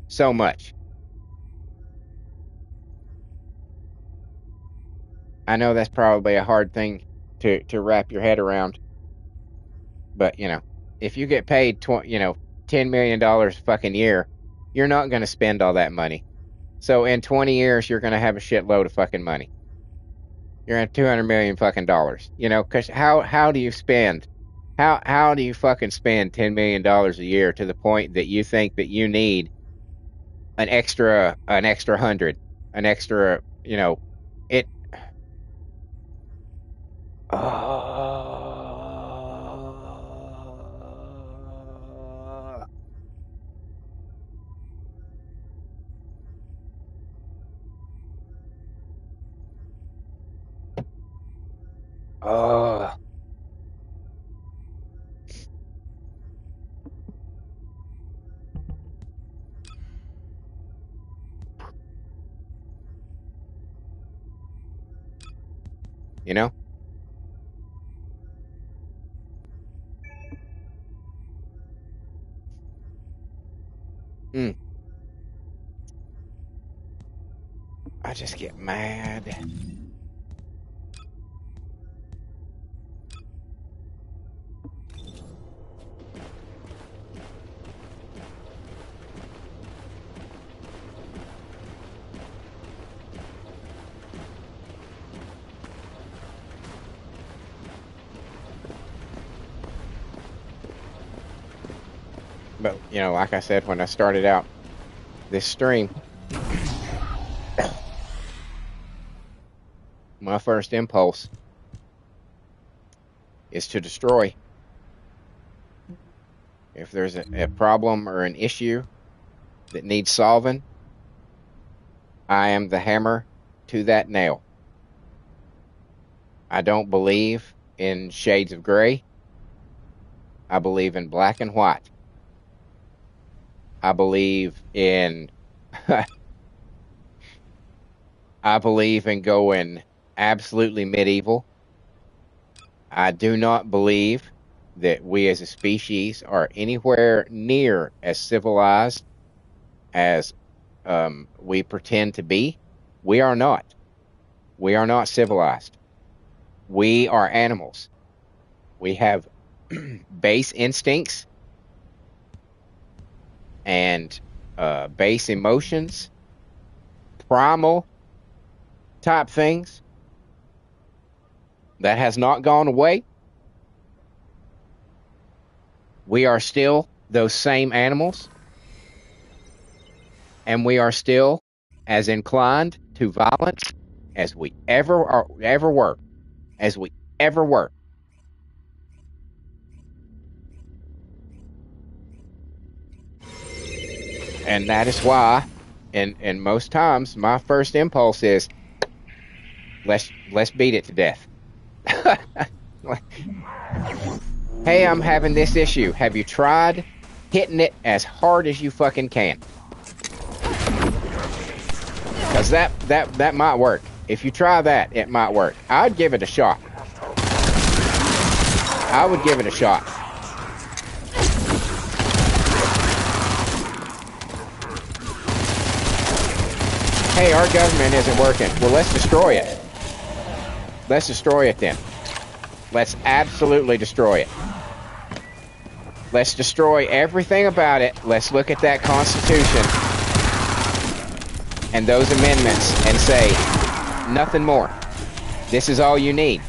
A: so much. I know that's probably a hard thing to wrap your head around. But, if you get paid, $10 million fucking year, you're not going to spend all that money. So in 20 years, you're going to have a shitload of fucking money. You're going to have $200 million fucking dollars. Because how do you spend? How do you fucking spend $10 million a year to the point that you think that you need an extra 100? an extra, you know, it. Uh, you know, mm, I just get mad. But, you know, like I said, when I started out this stream, my first impulse is to destroy. If there's a problem or an issue that needs solving, I am the hammer to that nail. I don't believe in shades of gray. I believe in black and white. I believe in I believe in going absolutely medieval. I do not believe that we as a species are anywhere near as civilized as we pretend to be. We are not. We are not civilized. We are animals. We have base instincts and base emotions, primal type things. That has not gone away. We are still those same animals, and we are still as inclined to violence as we ever were, as we ever were. And that is why, and most times, my first impulse is, let's beat it to death. Hey, I'm having this issue. Have you tried hitting it as hard as you fucking can? Because that might work. If you try that, it might work. I'd give it a shot. I would give it a shot. Hey, our government isn't working. Well, let's destroy it. Let's destroy it then. Let's absolutely destroy it. Let's destroy everything about it. Let's look at that Constitution and those amendments and say, nothing more. This is all you need.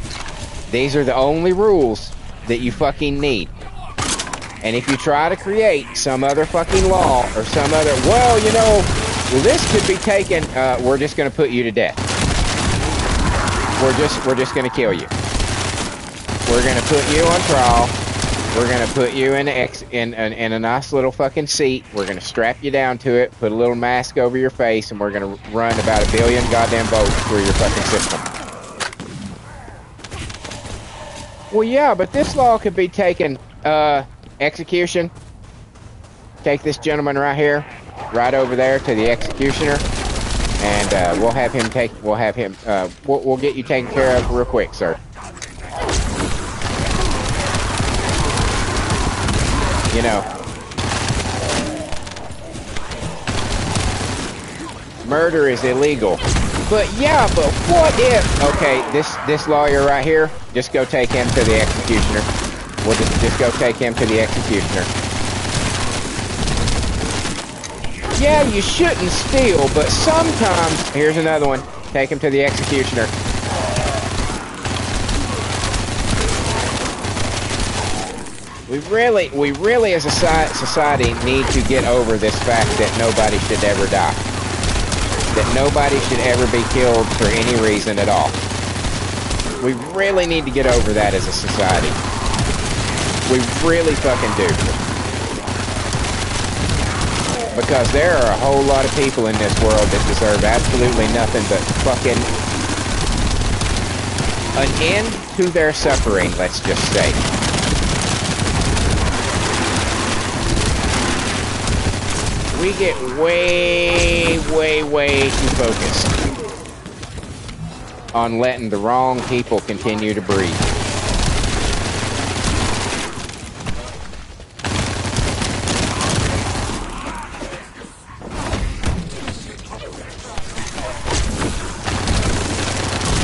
A: These are the only rules that you fucking need. And if you try to create some other fucking law or some other, well, you know, well, this could be taken, we're just going to put you to death. We're just going to kill you. We're going to put you on trial. We're going to put you in a nice little fucking seat. We're going to strap you down to it, put a little mask over your face, and we're going to run about 1 billion goddamn votes through your fucking system. Well, yeah, but this law could be taken, execution. Take this gentleman right here, right over there to the executioner, and we'll have him we'll get you taken care of real quick, sir. You know, murder is illegal. But yeah, but what if, okay, this lawyer right here, just go take him to the executioner. We'll just go take him to the executioner. Yeah, you shouldn't steal, but sometimes, here's another one, take him to the executioner. We really as a society need to get over this fact that nobody should ever die. that nobody should ever be killed for any reason at all. We really need to get over that as a society. We really fucking do. Because there are a whole lot of people in this world that deserve absolutely nothing but fucking an end to their suffering, let's just say. We get way too focused on letting the wrong people continue to breathe.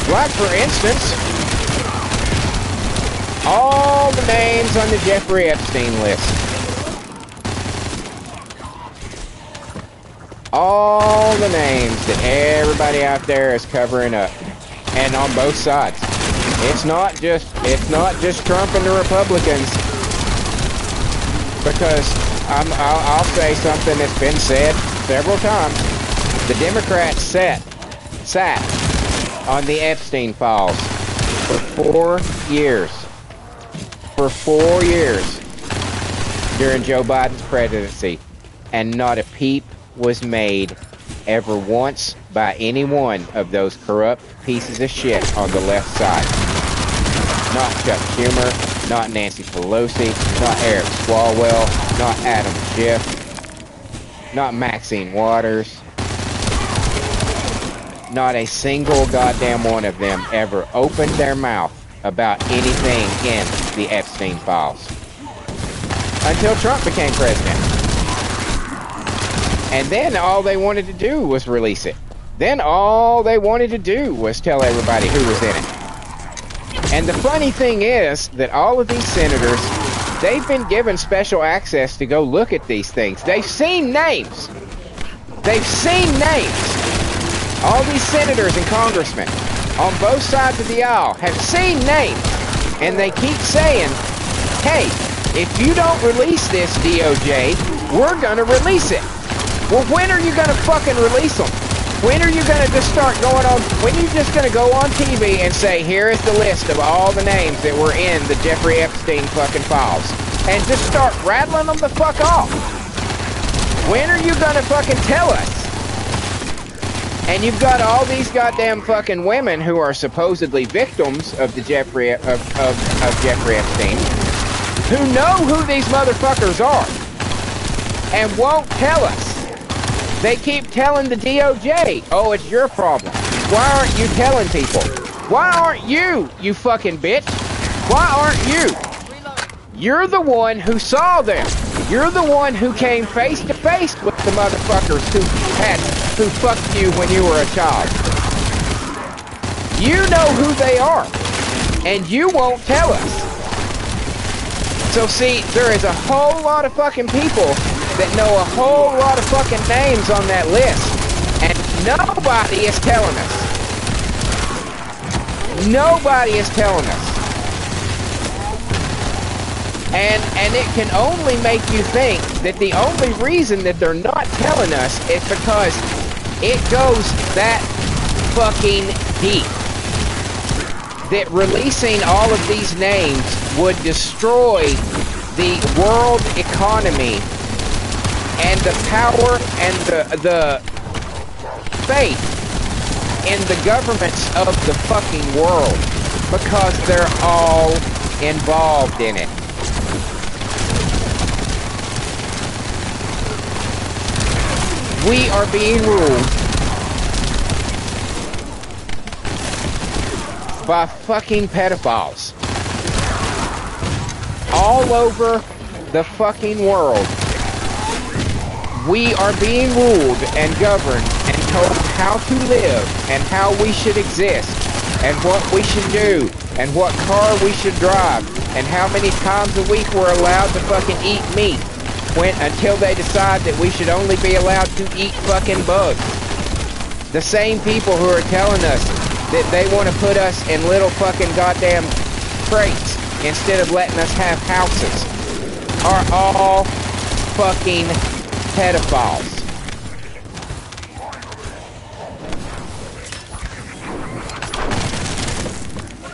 A: Like, for instance, all the names on the Jeffrey Epstein list. All the names that everybody out there is covering up. And on both sides. It's not just Trump and the Republicans. Because I'll say something that's been said several times. The Democrats sat on the Epstein files for 4 years. For 4 years during Joe Biden's presidency. And not a peep was made ever once by any one of those corrupt pieces of shit on the left side. Not Chuck Schumer, not Nancy Pelosi, not Eric Swalwell, not Adam Schiff, not Maxine Waters. Not a single goddamn one of them ever opened their mouth about anything in the Epstein files. Until Trump became president. And then all they wanted to do was release it. Then all they wanted to do was tell everybody who was in it. And the funny thing is that all of these senators, they've been given special access to go look at these things. They've seen names. They've seen names. All these senators and congressmen on both sides of the aisle have seen names. And they keep saying, hey, if you don't release this, DOJ, we're going to release it. Well, when are you going to fucking release them? When are you going to just start going on? When are you just going to go on TV and say, here is the list of all the names that were in the Jeffrey Epstein fucking files? And just start rattling them the fuck off. When are you going to fucking tell us? And you've got all these goddamn fucking women who are supposedly victims of the Jeffrey Epstein, who know who these motherfuckers are and won't tell us. They keep telling the DOJ, oh, it's your problem. Why aren't you telling people? Why aren't you, you fucking bitch? Why aren't you? You're the one who saw them. You're the one who came face to face with the motherfuckers who fucked you when you were a child. You know who they are. And you won't tell us. So see, there is a whole lot of fucking people that know a whole lot of fucking names on that list. And nobody is telling us. Nobody is telling us. And it can only make you think that the only reason that they're not telling us is because it goes that fucking deep. That releasing all of these names would destroy the world economy and the power and the faith in the governments of the fucking world, because they're all involved in it. We are being ruled by fucking pedophiles all over the fucking world. We are being ruled and governed and told how to live and how we should exist and what we should do and what car we should drive and how many times a week we're allowed to fucking eat meat until they decide that we should only be allowed to eat fucking bugs. The same people who are telling us that they want to put us in little fucking goddamn crates instead of letting us have houses are all fucking pedophiles.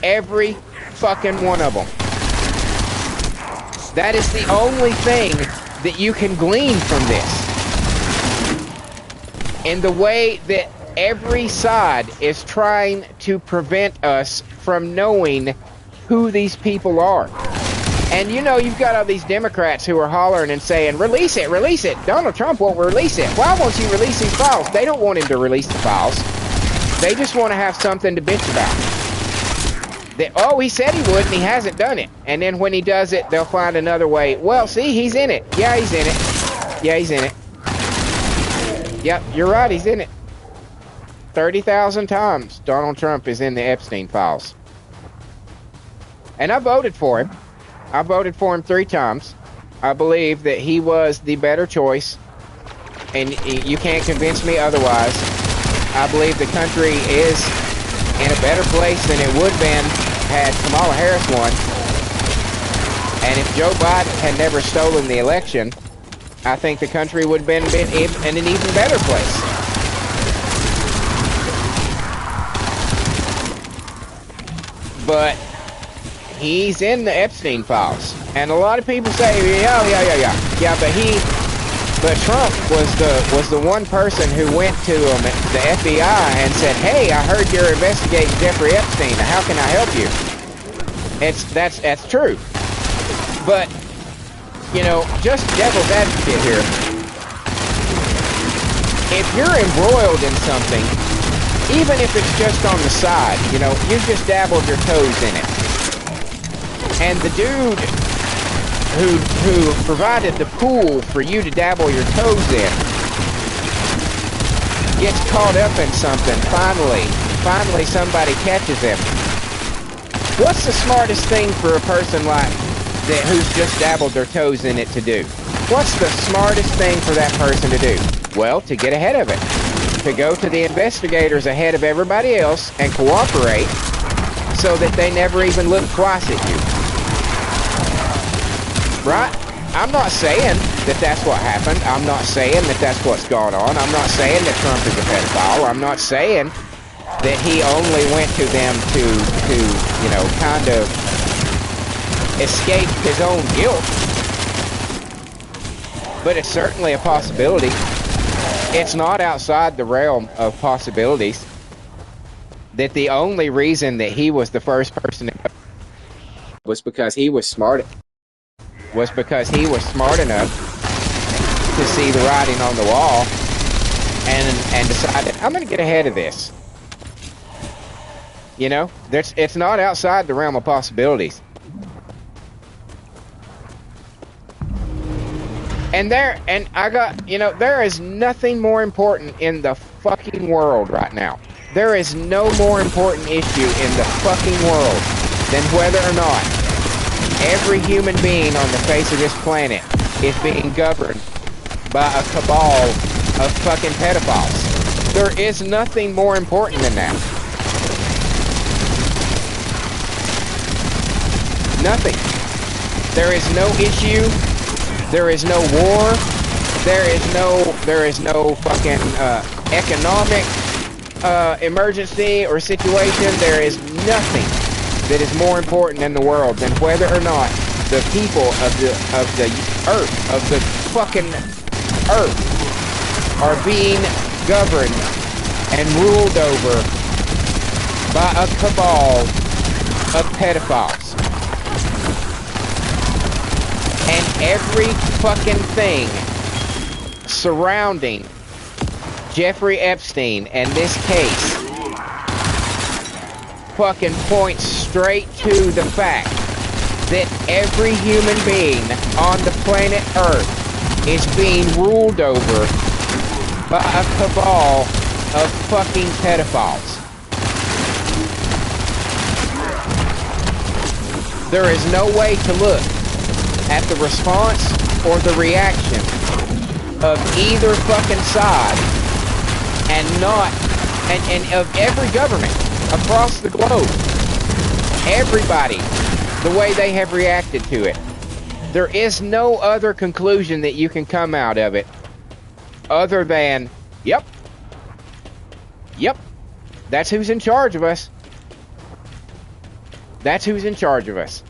A: Every fucking one of them. That is the only thing that you can glean from this. In the way that every side is trying to prevent us from knowing who these people are. And you know, you've got all these Democrats who are hollering and saying, release it, release it. Donald Trump won't release it. Why won't you release these files? They don't want him to release the files. They just want to have something to bitch about. Oh, he said he would and he hasn't done it. And then when he does it, they'll find another way. Well, see, he's in it. Yeah, he's in it. Yeah, he's in it. Yep, you're right, he's in it. 30,000 times Donald Trump is in the Epstein files. And I voted for him. I voted for him 3 times. I believe that he was the better choice. And you can't convince me otherwise. I believe the country is in a better place than it would have been had Kamala Harris won. And if Joe Biden had never stolen the election, I think the country would have been in an even better place. But he's in the Epstein files. And a lot of people say, yeah, but Trump was the one person who went to the FBI and said, hey, I heard you're investigating Jeffrey Epstein. How can I help you? That's true. But, you know, just devil's advocate here. If you're embroiled in something, even if it's just on the side, you know, you just dabbled your toes in it. And the dude who provided the pool for you to dabble your toes in gets caught up in something. Finally somebody catches him. What's the smartest thing for a person like that who's just dabbled their toes in it to do? What's the smartest thing for that person to do? Well, to get ahead of it. To go to the investigators ahead of everybody else and cooperate so that they never even look twice at you. Right? I'm not saying that that's what happened. I'm not saying that that's what's going on. I'm not saying that Trump is a pedophile. I'm not saying that he only went to them to you know, kind of escape his own guilt. But it's certainly a possibility. It's not outside the realm of possibilities that the only reason that he was the first person to go was because he was smart. Was because he was smart enough to see the writing on the wall and decided, I'm going to get ahead of this. You know, it's not outside the realm of possibilities. And there is nothing more important in the fucking world right now. There is no more important issue in the fucking world than whether or not every human being on the face of this planet is being governed by a cabal of fucking pedophiles. There is nothing more important than that. Nothing. There is no issue. There is no war. There is no fucking economic emergency or situation. There is nothing that is more important in the world than whether or not the people of the earth, of the fucking earth, are being governed and ruled over by a cabal of pedophiles. And every fucking thing surrounding Jeffrey Epstein and this case fucking points straight to the fact that every human being on the planet Earth is being ruled over by a cabal of fucking pedophiles. There is no way to look at the response or the reaction of either fucking side and of every government across the globe. Everybody, the way they have reacted to it. There is no other conclusion that you can come out of it other than, yep, that's who's in charge of us. That's who's in charge of us.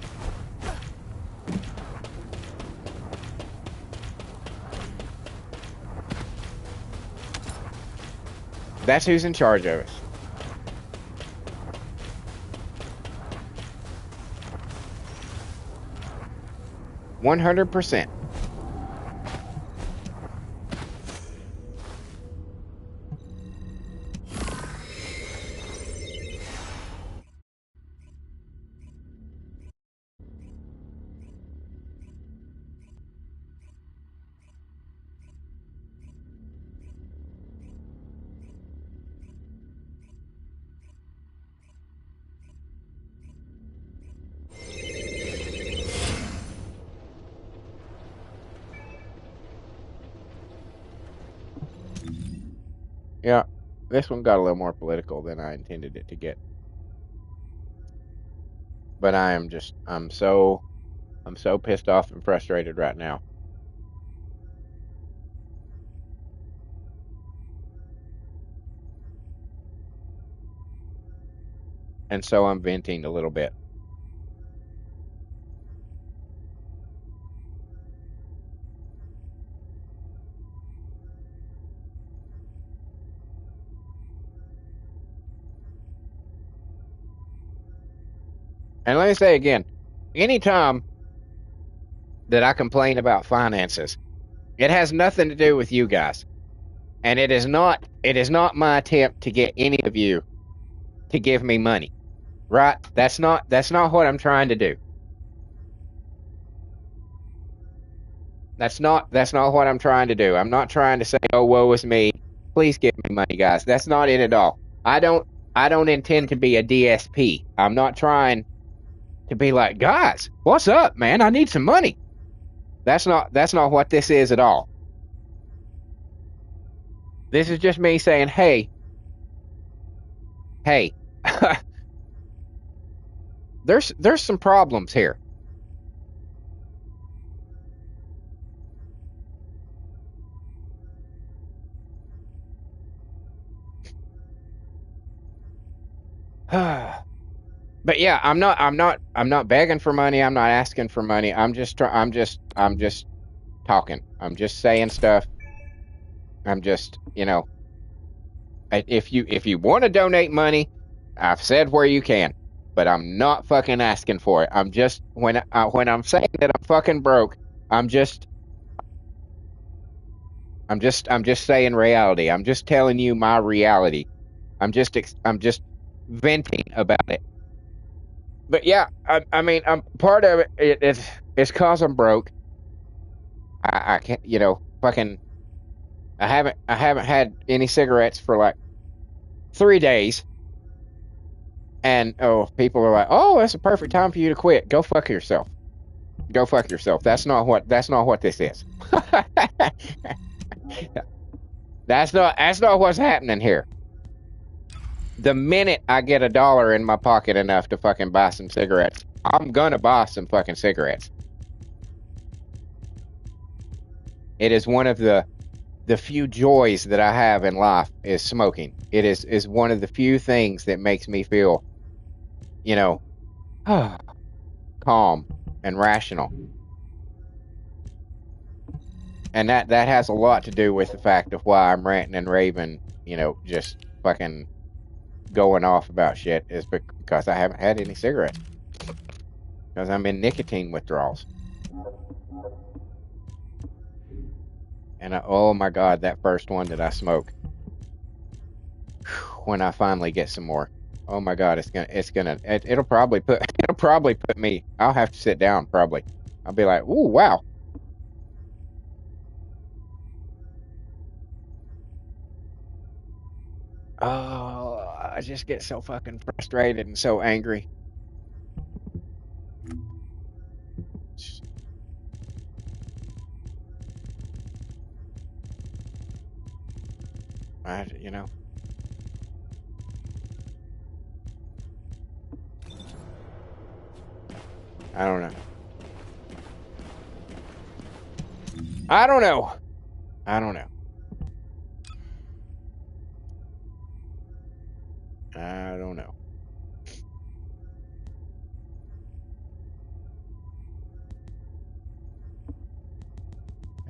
A: That's who's in charge of us. %100%. Yeah, this one got a little more political than I intended it to get. But I'm so pissed off and frustrated right now. And so I'm venting a little bit. And let me say again, anytime that I complain about finances, it has nothing to do with you guys. And it is not my attempt to get any of you to give me money. Right? That's not what I'm trying to do. That's not what I'm trying to do. I'm not trying to say, "Oh, woe is me. Please give me money, guys." That's not it at all. I don't intend to be a DSP. I'm not trying to be like, "Guys, what's up, man? I need some money." That's not what this is at all. This is just me saying, "Hey, there's some problems here." But yeah, I'm not begging for money. I'm not asking for money. I'm just talking. I'm just saying stuff. I'm just, if you want to donate money, I've said where you can, but I'm not fucking asking for it. I'm just when I'm saying that I'm fucking broke, I'm just saying reality. I'm just telling you my reality. I'm just venting about it. But yeah, I mean, I'm part of it's cause I'm broke. I can't, fucking. I haven't had any cigarettes for like 3 days, and oh, people are like, "Oh, that's a perfect time for you to quit. Go fuck yourself. Go fuck yourself." That's not what this is. That's not what's happening here. The minute I get $1 in my pocket enough to fucking buy some cigarettes, I'm gonna buy some fucking cigarettes. It is one of the few joys that I have in life is smoking. It is one of the few things that makes me feel, you know, calm and rational. And that has a lot to do with the fact of why I'm ranting and raving, just fucking going off about shit is because I haven't had any cigarettes. Because I'm in nicotine withdrawals. And oh my God, that first one that I smoke, when I finally get some more, oh my God, it'll probably put me, I'll have to sit down probably. I'll be like, ooh, wow. Oh, I just get so fucking frustrated and so angry. I don't know. I don't know. I don't know. I don't know.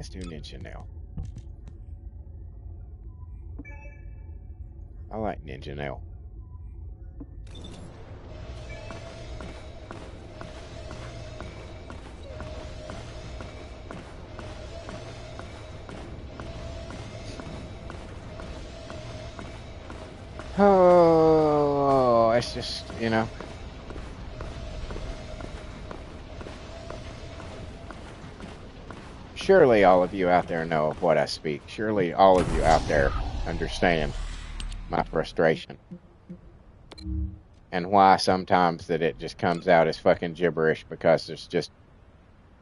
A: Let's do Ninja Nail. I like Ninja Nail. Oh, it's just, you know. Surely all of you out there know of what I speak. Surely all of you out there understand my frustration. And why sometimes that it just comes out as fucking gibberish, because there's just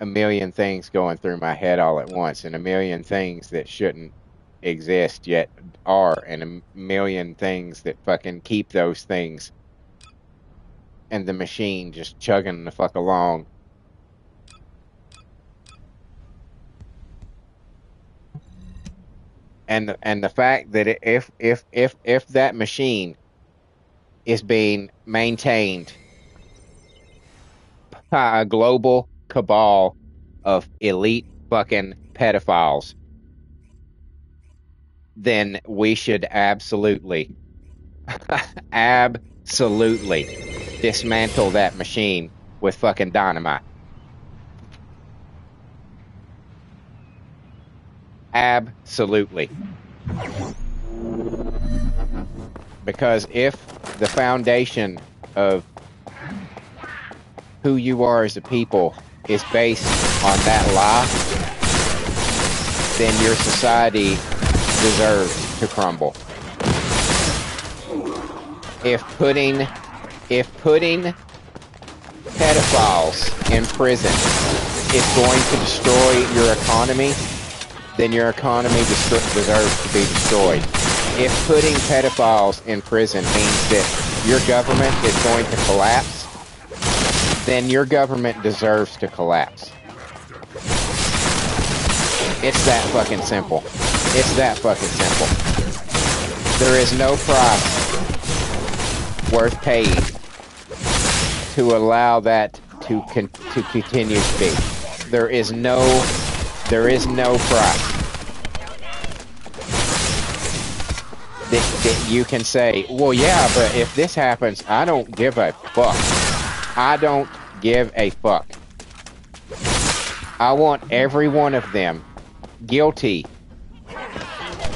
A: a million things going through my head all at once, and a million things that shouldn't exist yet are, and a million things that fucking keep those things, and the machine just chugging the fuck along. And the fact that if that machine is being maintained by a global cabal of elite fucking pedophiles, then we should absolutely dismantle that machine with fucking dynamite. Absolutely. Because if the foundation of who you are as a people is based on that lie, then your society deserves to crumble. If putting pedophiles in prison is going to destroy your economy, then your economy deserves to be destroyed. If putting pedophiles in prison means that your government is going to collapse, then your government deserves to collapse. It's that fucking simple. It's that fucking simple. There is no price worth paying to allow that to continue to be. There is no price that you can say, well, yeah, but if this happens, I don't give a fuck. I don't give a fuck. I want every one of them guilty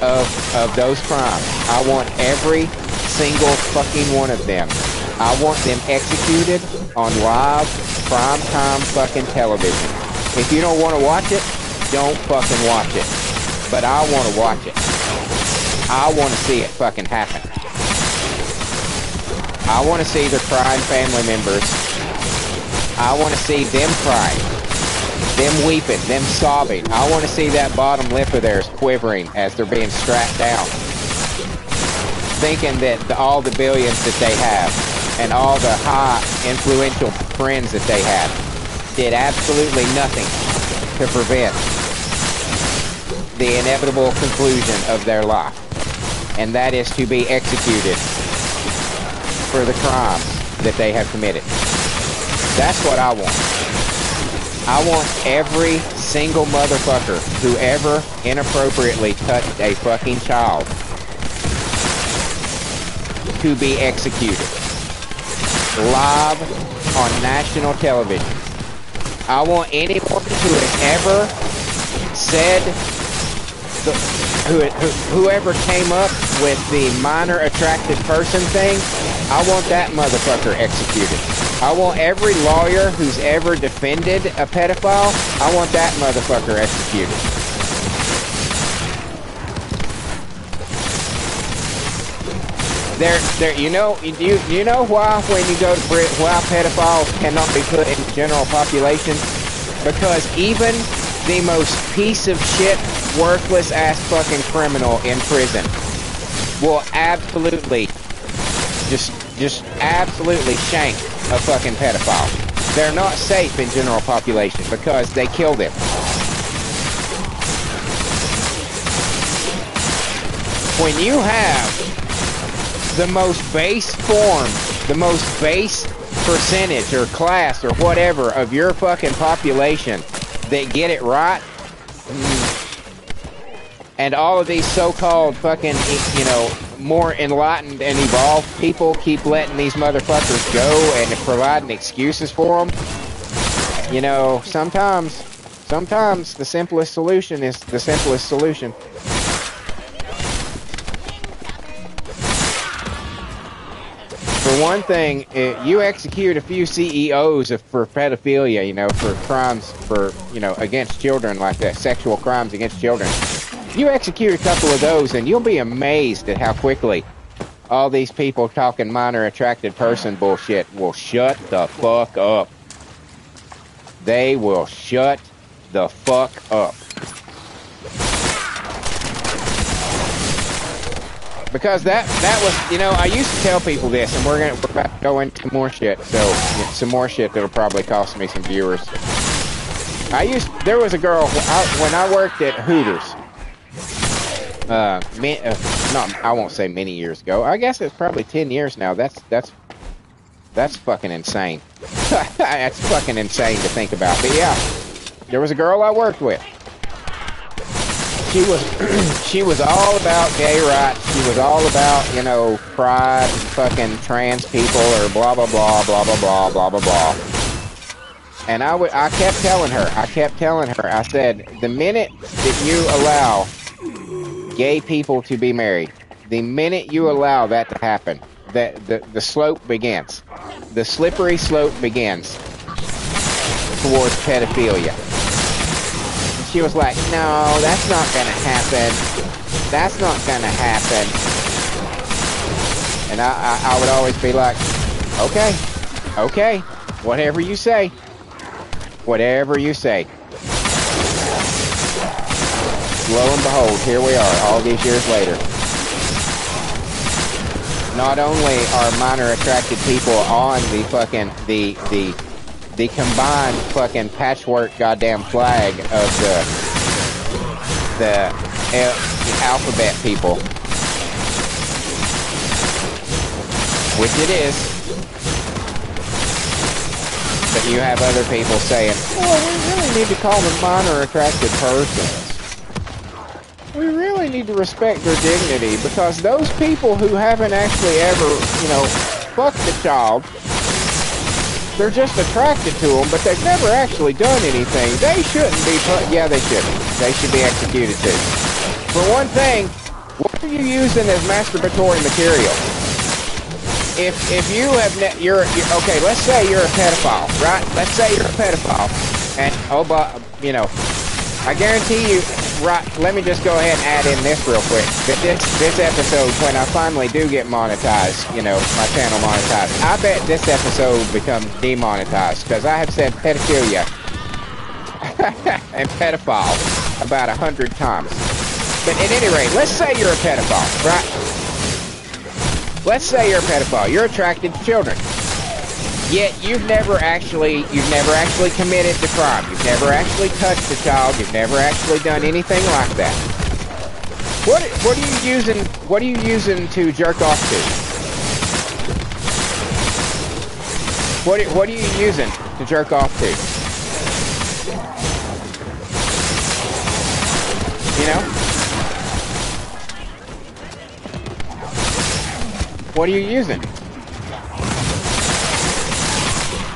A: of those crimes. I want every single fucking one of them. I want them executed on live primetime fucking television. If you don't want to watch it, don't fucking watch it. But I want to watch it. I want to see it fucking happen. I want to see the crying family members. I want to see them crying, them weeping, them sobbing. I want to see that bottom lip of theirs quivering as they're being strapped down, thinking that all the billions that they have and all the high influential friends that they have did absolutely nothing to prevent the inevitable conclusion of their life, and that is to be executed for the crimes that they have committed. That's what I want. I want every single motherfucker who ever inappropriately touched a fucking child to be executed live on national television. I want anyone who has ever said, whoever came up with the minor attracted person thing, I want that motherfucker executed. I want every lawyer who's ever defended a pedophile, I want that motherfucker executed. You know why when you go to prison, why pedophiles cannot be put in the general population? Because even the most piece of shit, worthless ass fucking criminal in prison will absolutely just absolutely shank a fucking pedophile. They're not safe in general population because they kill them. When you have the most base form, the most base percentage or class or whatever of your fucking population that get it right, And all of these so-called fucking, you know, more enlightened and evolved people keep letting these motherfuckers go and providing excuses for them. You know, sometimes the simplest solution is the simplest solution. For one thing, you execute a few CEOs for pedophilia, you know, for crimes for, you know, against children like that, sexual crimes against children. You execute a couple of those and you'll be amazed at how quickly all these people talking minor attracted person bullshit will shut the fuck up. They will shut the fuck up. Because that was, you know, I used to tell people this, and we're about to go into more shit, so some more shit that'll probably cost me some viewers. There was a girl when I worked at Hooters. I won't say many years ago. I guess it's probably 10 years now. That's fucking insane. That's fucking insane to think about. But yeah, there was a girl I worked with. She was all about gay rights. She was all about, you know, pride and fucking trans people or blah blah blah blah blah blah blah blah blah. And I kept telling her. I said, the minute that you allow gay people to be married, the minute you allow that to happen, the slope begins. The slippery slope begins towards pedophilia. And she was like, no, that's not gonna happen. That's not gonna happen. And I would always be like, okay, whatever you say. Whatever you say. Lo and behold, here we are, all these years later. Not only are minor attracted people on the fucking the combined fucking patchwork goddamn flag of the alphabet people, which it is, but you have other people saying, well, we really need to call them minor attracted persons. We really need to respect their dignity, because those people who haven't actually ever, you know, fucked a child, they're just attracted to them, but they've never actually done anything. They shouldn't be yeah, they shouldn't. They should be executed too. For one thing, what are you using as masturbatory material? If you have, you're okay, let's say you're a pedophile, right? Let's say you're a pedophile, and, but, you know, I guarantee you, right, let me just go ahead and add in this real quick. This episode, when I finally do get monetized, you know, my channel monetized, I bet this episode becomes demonetized, because I have said pedophilia and pedophile about 100 times. But at any rate, let's say you're a pedophile, right? Let's say you're a pedophile. You're attracted to children. Yet you've never actually committed the crime. You've never actually touched a child. You've never actually done anything like that. What are you using to jerk off to? What are you using to jerk off to? You know? What are you using?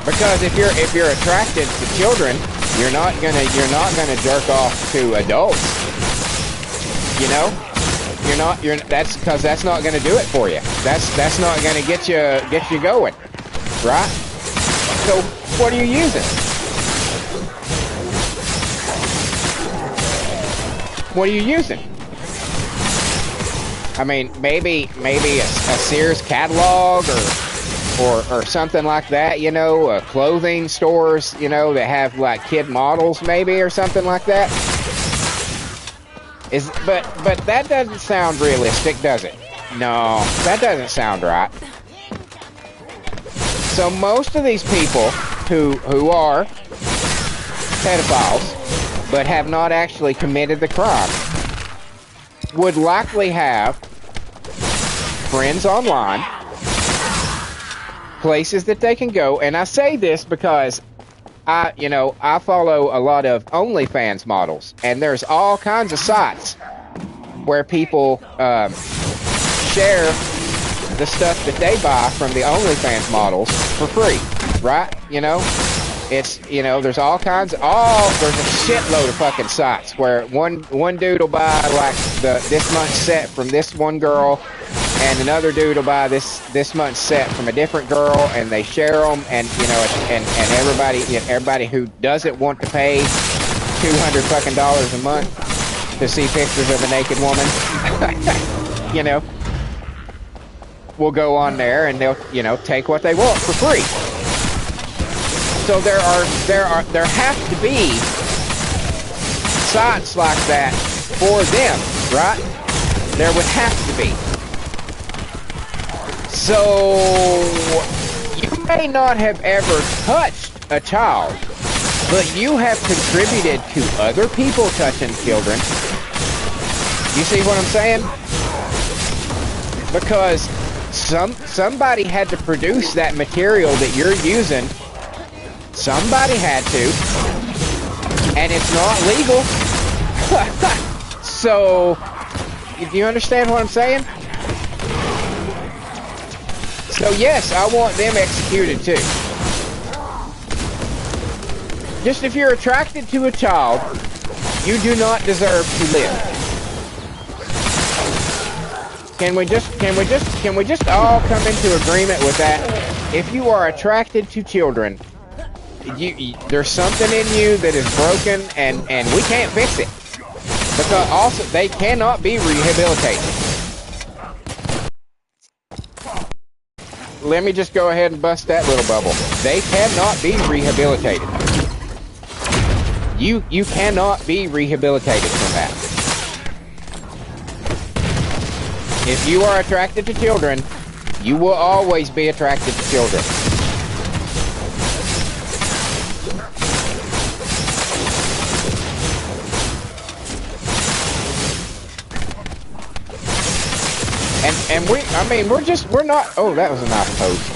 A: Because if you're attracted to children, you're not gonna jerk off to adults. You know, that's because that's not gonna do it for you. That's not gonna get you going, right? So what are you using? What are you using? I mean, maybe a Sears catalog or something like that, you know, clothing stores, you know, that have like kid models maybe or something like that. But that doesn't sound realistic, does it? No, that doesn't sound right. So most of these people who are pedophiles but have not actually committed the crime would likely have friends online, places that they can go. And I say this because I follow a lot of OnlyFans models, and there's all kinds of sites where people share the stuff that they buy from the OnlyFans models for free, right? You know, it's, you know, there's all kinds of, there's a shitload of fucking sites where one dude will buy like this month's set from this one girl, and another dude will buy this month's set from a different girl, and they share them, and you know, and everybody, you know, everybody who doesn't want to pay $200 fucking a month to see pictures of a naked woman, you know, will go on there and they'll, you know, take what they want for free. So there have to be sites like that for them, right? There would have to be. So you may not have ever touched a child, but you have contributed to other people touching children. You see what I'm saying? Because somebody had to produce that material that you're using. Somebody had to. And it's not legal. So, do you understand what I'm saying? So yes, I want them executed too. Just if you're attracted to a child, you do not deserve to live. Can we just all come into agreement with that? If you are attracted to children, there's something in you that is broken, and we can't fix it. Because also, they cannot be rehabilitated. Let me just go ahead and bust that little bubble. They cannot be rehabilitated. You cannot be rehabilitated from that. If you are attracted to children, you will always be attracted to children. And we're not, oh, that was a nice pose.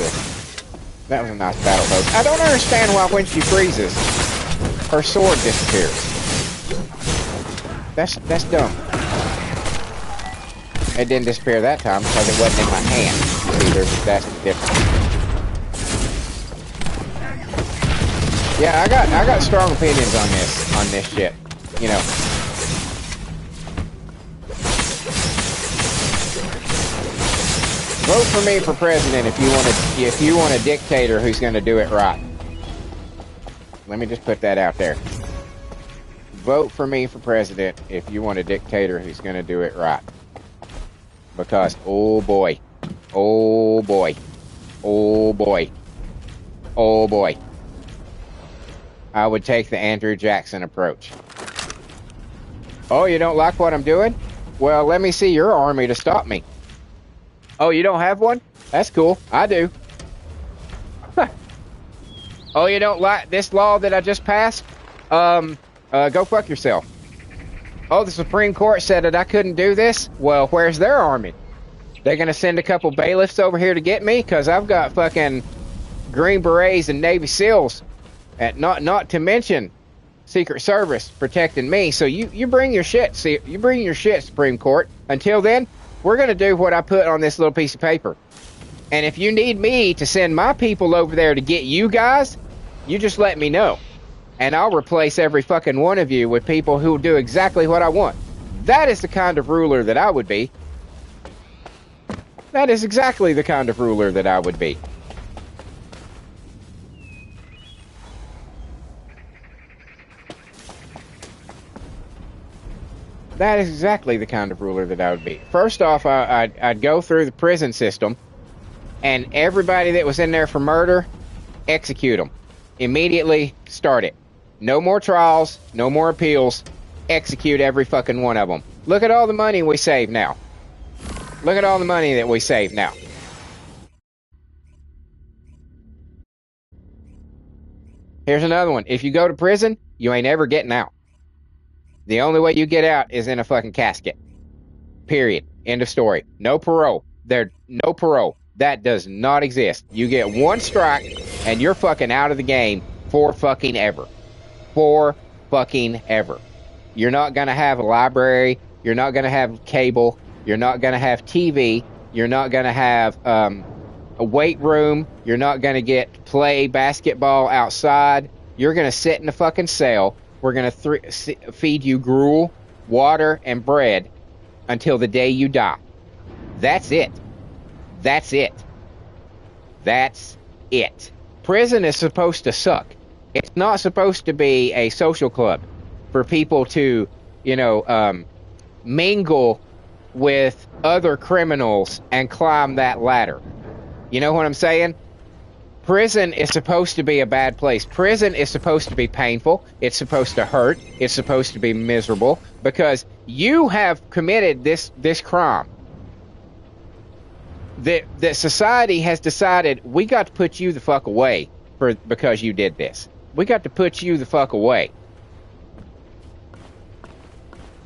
A: That was a nice battle pose. I don't understand why when she freezes, her sword disappears. That's dumb. It didn't disappear that time because it wasn't in my hand. See, that's the difference. Yeah, I got strong opinions on this shit. You know. Vote for me for president if you want a dictator who's going to do it right. Let me just put that out there. Vote for me for president if you want a dictator who's going to do it right. Because, oh boy, oh boy, oh boy, oh boy, I would take the Andrew Jackson approach. Oh, you don't like what I'm doing? Well, let me see your army to stop me. Oh, you don't have one? That's cool. I do. Oh, you don't like this law that I just passed? Go fuck yourself. Oh, the Supreme Court said that I couldn't do this? Well, where's their army? They're going to send a couple bailiffs over here to get me? Because I've got fucking Green Berets and Navy SEALs. And not to mention Secret Service protecting me. So you bring your shit. See, you bring your shit, Supreme Court. Until then, we're going to do what I put on this little piece of paper. And if you need me to send my people over there to get you guys, you just let me know. And I'll replace every fucking one of you with people who will do exactly what I want. That is the kind of ruler that I would be. That is exactly the kind of ruler that I would be. That is exactly the kind of ruler that I would be. First off, I'd go through the prison system, and everybody that was in there for murder, execute them. Immediately start it. No more trials, no more appeals. Execute every fucking one of them. Look at all the money we save now. Look at all the money that we save now. Here's another one. If you go to prison, you ain't ever getting out. The only way you get out is in a fucking casket. Period. End of story. No parole. No parole. That does not exist. You get one strike and you're fucking out of the game for fucking ever. For fucking ever. You're not gonna have a library. You're not going to have cable. You're not going to have TV. You're not going to have a weight room. You're not going to get to play basketball outside. You're going to sit in a fucking cell. We're going to feed you gruel, water, and bread until the day you die. That's it. That's it. That's it. Prison is supposed to suck. It's not supposed to be a social club for people to, mingle with other criminals and climb that ladder. You know what I'm saying? Prison is supposed to be a bad place. Prison is supposed to be painful. It's supposed to hurt. It's supposed to be miserable because you have committed this crime. That society has decided we got to put you the fuck away because you did this. We got to put you the fuck away.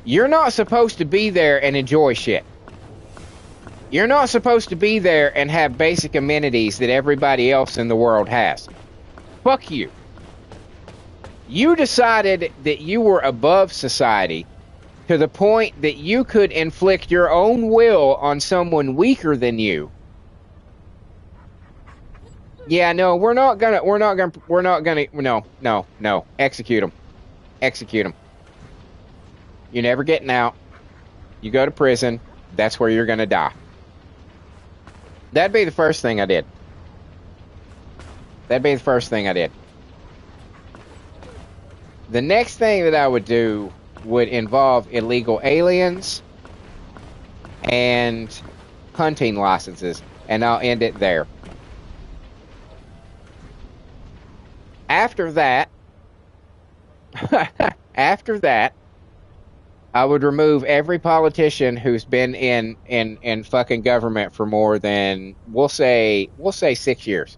A: You're not supposed to be there and enjoy shit. You're not supposed to be there and have basic amenities that everybody else in the world has. Fuck you. You decided that you were above society to the point that you could inflict your own will on someone weaker than you. Yeah, no, we're not gonna, no, execute them. Execute them. You're never getting out. You go to prison, that's where you're gonna die. That'd be the first thing I did. That'd be the first thing I did. The next thing that I would do would involve illegal aliens and hunting licenses, and I'll end it there. After that, I would remove every politician who's been in fucking government for more than, we'll say 6 years.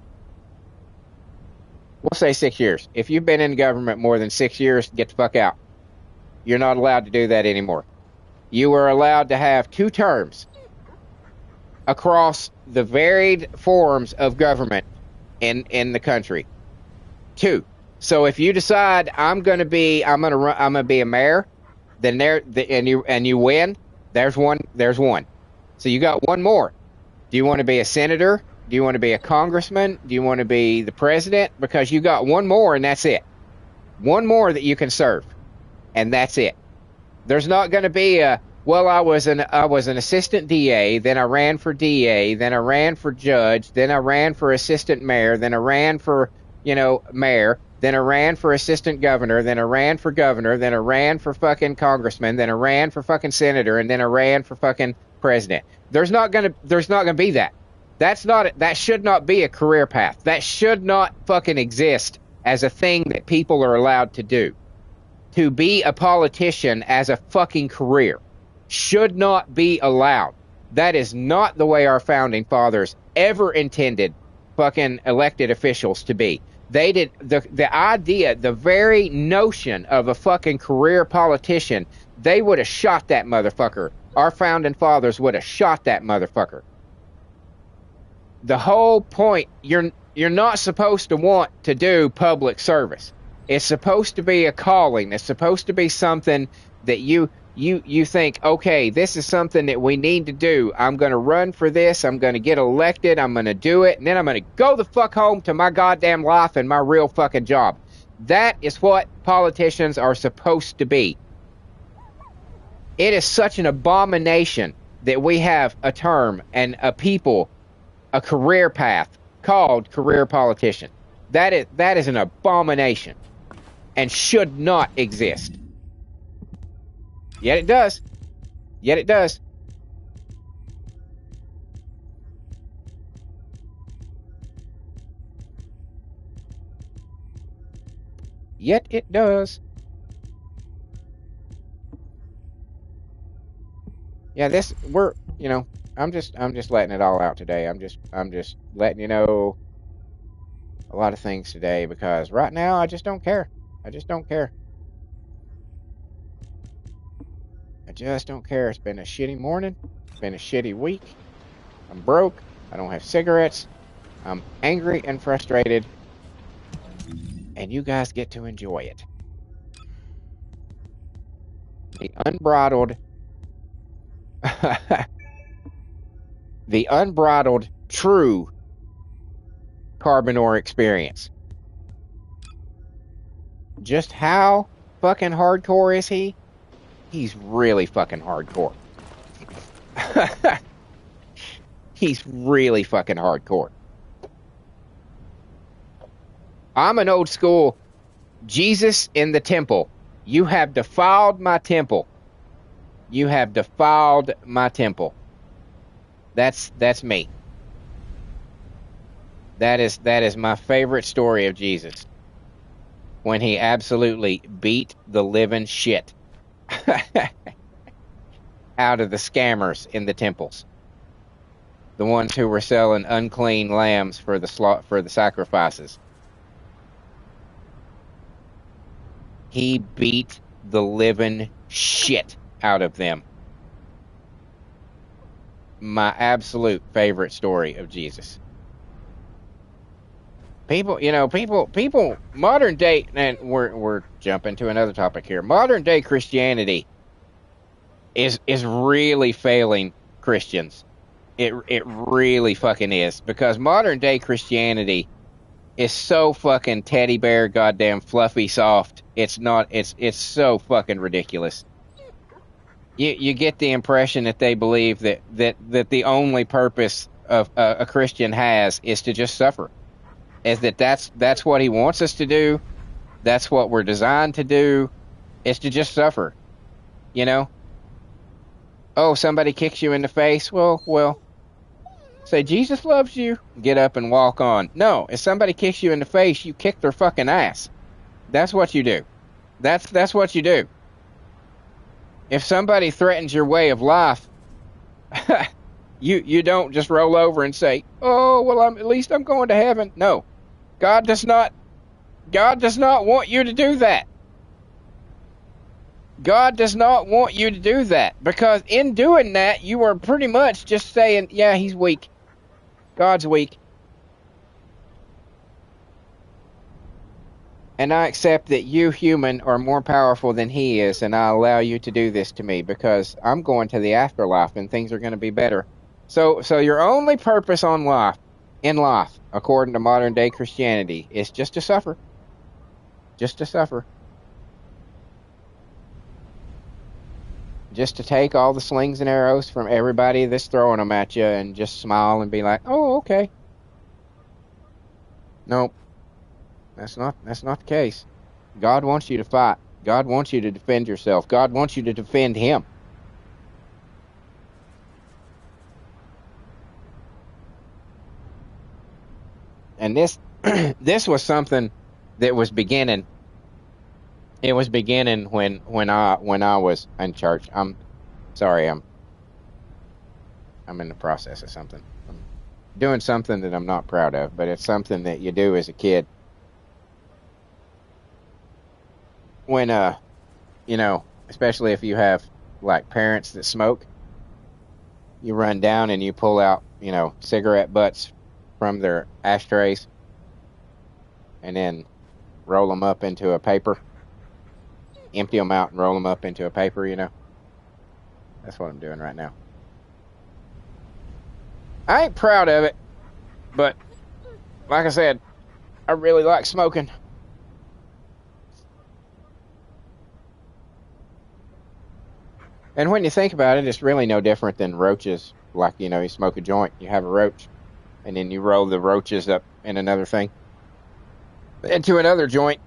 A: We'll say 6 years. If you've been in government more than 6 years, get the fuck out. You're not allowed to do that anymore. You are allowed to have 2 terms across the varied forms of government in the country. 2. So if you decide I'm gonna be a mayor, then you win. There's one. So you got one more. Do you want to be a senator? Do you want to be a congressman? Do you want to be the president? Because you got one more, and that's it. One more that you can serve, and that's it. There's not going to be I was an assistant DA, then I ran for DA, then I ran for judge, then I ran for assistant mayor, then I ran for mayor, then I ran for assistant governor, then I ran for governor, then I ran for fucking congressman, then I ran for fucking senator, and then I ran for fucking president. There's not gonna be that. That should not be a career path. That should not fucking exist as a thing that people are allowed to do. To be a politician as a fucking career should not be allowed. That is not the way our founding fathers ever intended fucking elected officials to be. They did the idea, the very notion of a fucking career politician, they would have shot that motherfucker. Our founding fathers would have shot that motherfucker. The whole point, you're not supposed to want to do public service. It's supposed to be a calling. It's supposed to be something that you think, okay, this is something that we need to do. I'm going to run for this. I'm going to get elected. I'm going to do it. And then I'm going to go the fuck home to my goddamn life and my real fucking job. That is what politicians are supposed to be. It is such an abomination that we have a term and a people, a career path called career politician. That is an abomination and should not exist. Yet it does. Yet it does. Yet it does. Yeah, I'm just letting it all out today. I'm just letting you know a lot of things today because right now I just don't care. I just don't care. I just don't care. It's been a shitty morning. It's been a shitty week. I'm broke. I don't have cigarettes. I'm angry and frustrated. And you guys get to enjoy it. The unbridled The unbridled, true Carbonor experience. Just how fucking hardcore is he? He's really fucking hardcore. He's really fucking hardcore. I'm an old school Jesus in the temple. You have defiled my temple. You have defiled my temple. That's me. That is my favorite story of Jesus. When he absolutely beat the living shit out of the scammers in the temples. The ones who were selling unclean lambs for the sacrifices. He beat the living shit out of them. My absolute favorite story of Jesus. People, modern day, and we're jumping to another topic here. Modern day Christianity is really failing Christians. It really fucking is, because modern day Christianity is so fucking teddy bear, goddamn fluffy soft. It's so fucking ridiculous. You get the impression that they believe that the only purpose of a Christian has is to just suffer. Is that's what he wants us to do. That's what we're designed to do, is to just suffer. You know? Oh, somebody kicks you in the face. Well, say Jesus loves you. Get up and walk on. No, if somebody kicks you in the face, you kick their fucking ass. That's what you do. That's what you do. If somebody threatens your way of life, you don't just roll over and say, "Oh, well, at least I'm going to heaven." No. God does not want you to do that. God does not want you to do that, because in doing that, you are pretty much just saying, "Yeah, he's weak. God's weak. And I accept that you, human, are more powerful than he is, and I allow you to do this to me because I'm going to the afterlife and things are going to be better." So your only purpose in life, according to modern day Christianity, is just to suffer. Just to suffer. Just to take all the slings and arrows from everybody that's throwing them at you and just smile and be like, "Oh, okay." Nope. That's not the case. God wants you to fight. God wants you to defend yourself. God wants you to defend him. And this was something that was beginning. It was beginning when I was in church. I'm sorry, I'm in the process of something. I'm doing something that I'm not proud of, but it's something that you do as a kid. When especially if you have like parents that smoke, you run down and you pull out, cigarette butts from their ashtrays and then roll them up into a paper. Empty them out and roll them up into a paper, That's what I'm doing right now. I ain't proud of it, but like I said, I really like smoking. And when you think about it, it's really no different than roaches. Like, you smoke a joint, you have a roach, and then you roll the roaches up in another thing, into another joint.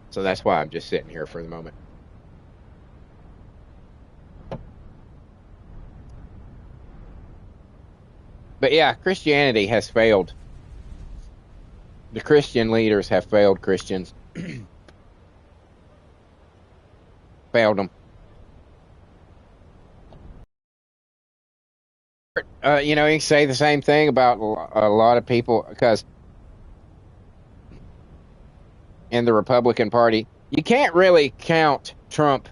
A: So that's why I'm just sitting here for the moment. But yeah, Christianity has failed. The Christian leaders have failed Christians. Failed them. You can say the same thing about a lot of people, because in the Republican Party, you can't really count Trump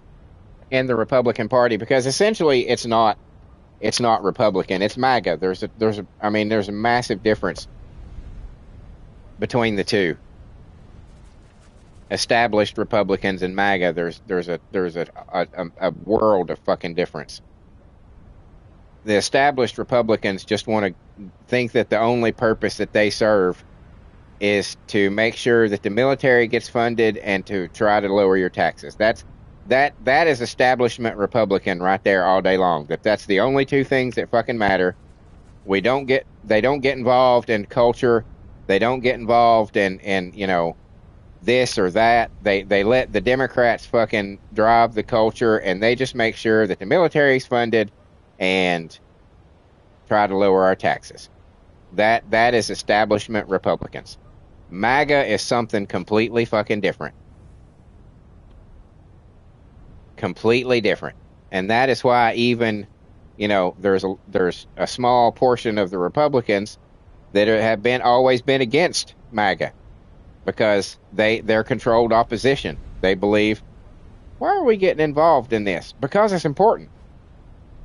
A: in the Republican Party, because essentially it's not Republican, it's MAGA. There's a massive difference between the two. established Republicans and MAGA, there's a world of fucking difference. The established Republicans just want to think that the only purpose that they serve is to make sure that the military gets funded and to try to lower your taxes. That is establishment Republican right there all day long. That's the only two things that fucking matter. They don't get involved in culture. They don't get involved in this or that. They let the Democrats fucking drive the culture, and they just make sure that the military's funded and try to lower our taxes. That is establishment Republicans. MAGA is something completely fucking different. Completely different. And that is why even, there's a small portion of the Republicans that have always been against MAGA because they're controlled opposition. They believe, why are we getting involved in this? Because it's important.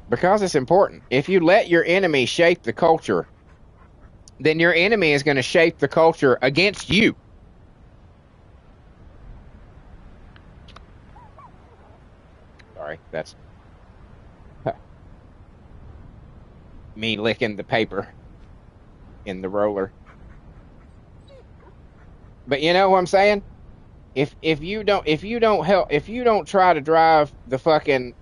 A: Because it's important. If you let your enemy shape the culture, then your enemy is going to shape the culture against you. Sorry, that's me licking the paper in the roller. But you know what I'm saying? If you don't try to drive the fucking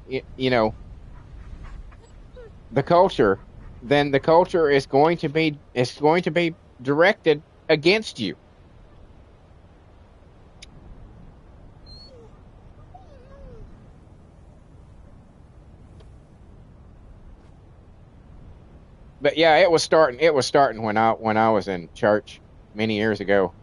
A: the culture, then the culture is going to be directed against you. But yeah, it was starting when I was in church many years ago.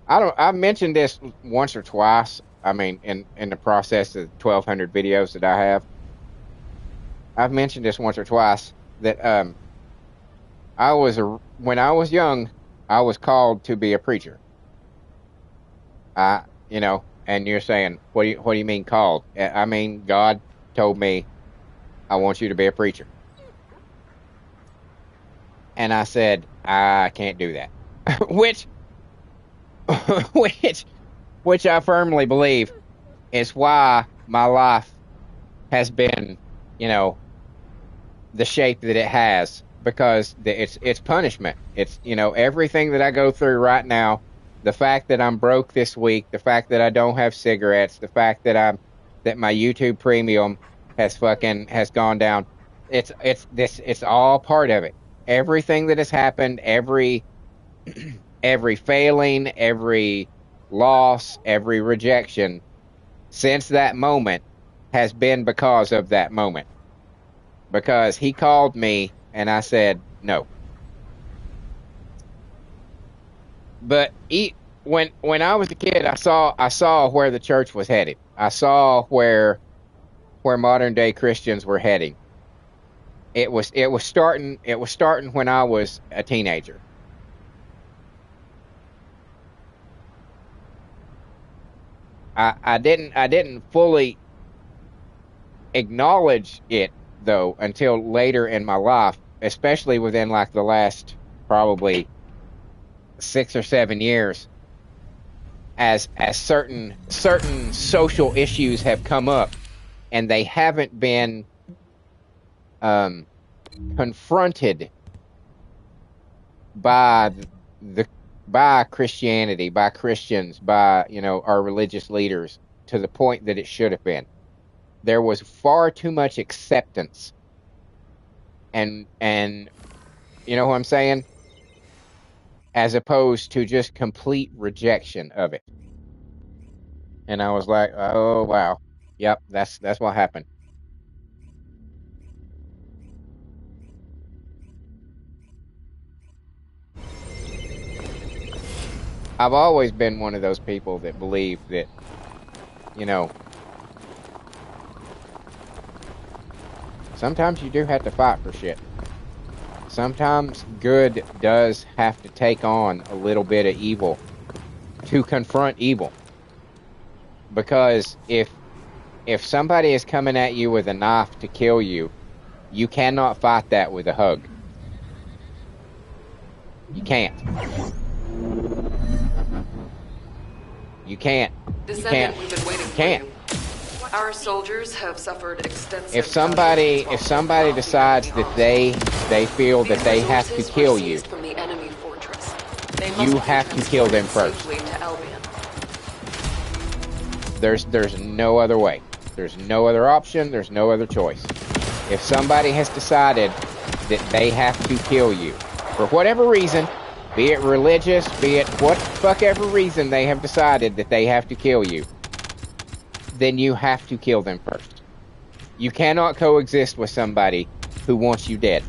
A: I've mentioned this once or twice. I mean, in the process of 1,200 videos that I have, I've mentioned this once or twice that when I was young, I was called to be a preacher. And you're saying, what do you mean called? I mean, God told me, I want you to be a preacher. And I said, I can't do that. which I firmly believe is why my life has been, the shape that it has, because it's punishment. It's, everything that I go through right now, the fact that I'm broke this week, the fact that I don't have cigarettes, the fact that my YouTube premium has gone down. It's all part of it. Everything that has happened, every failing, every loss, every rejection since that moment has been because of that moment. Because he called me and I said no. But when I was a kid, I saw where the church was headed. I saw where modern day Christians were heading. It was starting when I was a teenager. I didn't fully acknowledge it though until later in my life, especially within like the last probably 6 or 7 years, as certain social issues have come up and they haven't been confronted by Christianity, by Christians, by our religious leaders to the point that it should have been. There was far too much acceptance, and you know what I'm saying, as opposed to just complete rejection of it. And I was like, oh wow, yep, that's what happened. I've always been one of those people that believe that, sometimes you do have to fight for shit. Sometimes good does have to take on a little bit of evil to confront evil. Because if somebody is coming at you with a knife to kill you, you cannot fight that with a hug. You can't. You can't. You
D: Descendant,
A: can't.
D: we've been waiting
A: You
D: for
A: can't.
D: you. Our soldiers have suffered extensive
A: If somebody decides that they feel that they have to kill you,
D: from the enemy fortress. They
A: you
D: must be
A: have to kill them
D: transported
A: first.
D: safely to Albion.
A: There's no other way. There's no other option. There's no other choice. If somebody has decided that they have to kill you, for whatever reason, be it religious, be it what fuck ever reason they have decided that they have to kill you, then you have to kill them first. You cannot coexist with somebody who wants you dead,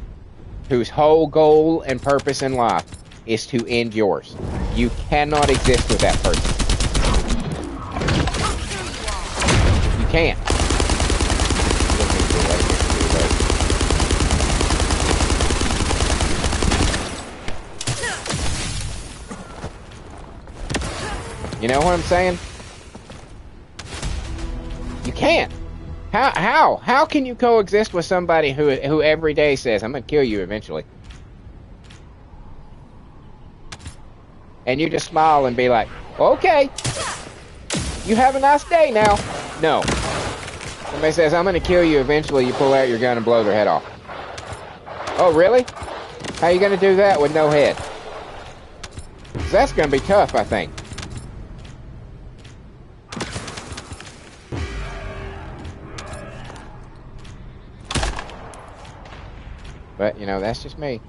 A: whose whole goal and purpose in life is to end yours. You cannot exist with that person. You can't. You know what I'm saying? You can't. How can you coexist with somebody who every day says, I'm gonna kill you eventually? And you just smile and be like, okay, you have a nice day now. No. Somebody says, I'm gonna kill you eventually, you pull out your gun and blow their head off. Oh, really? How are you gonna do that with no head? 'Cause that's gonna be tough, I think. But, you know, that's just me.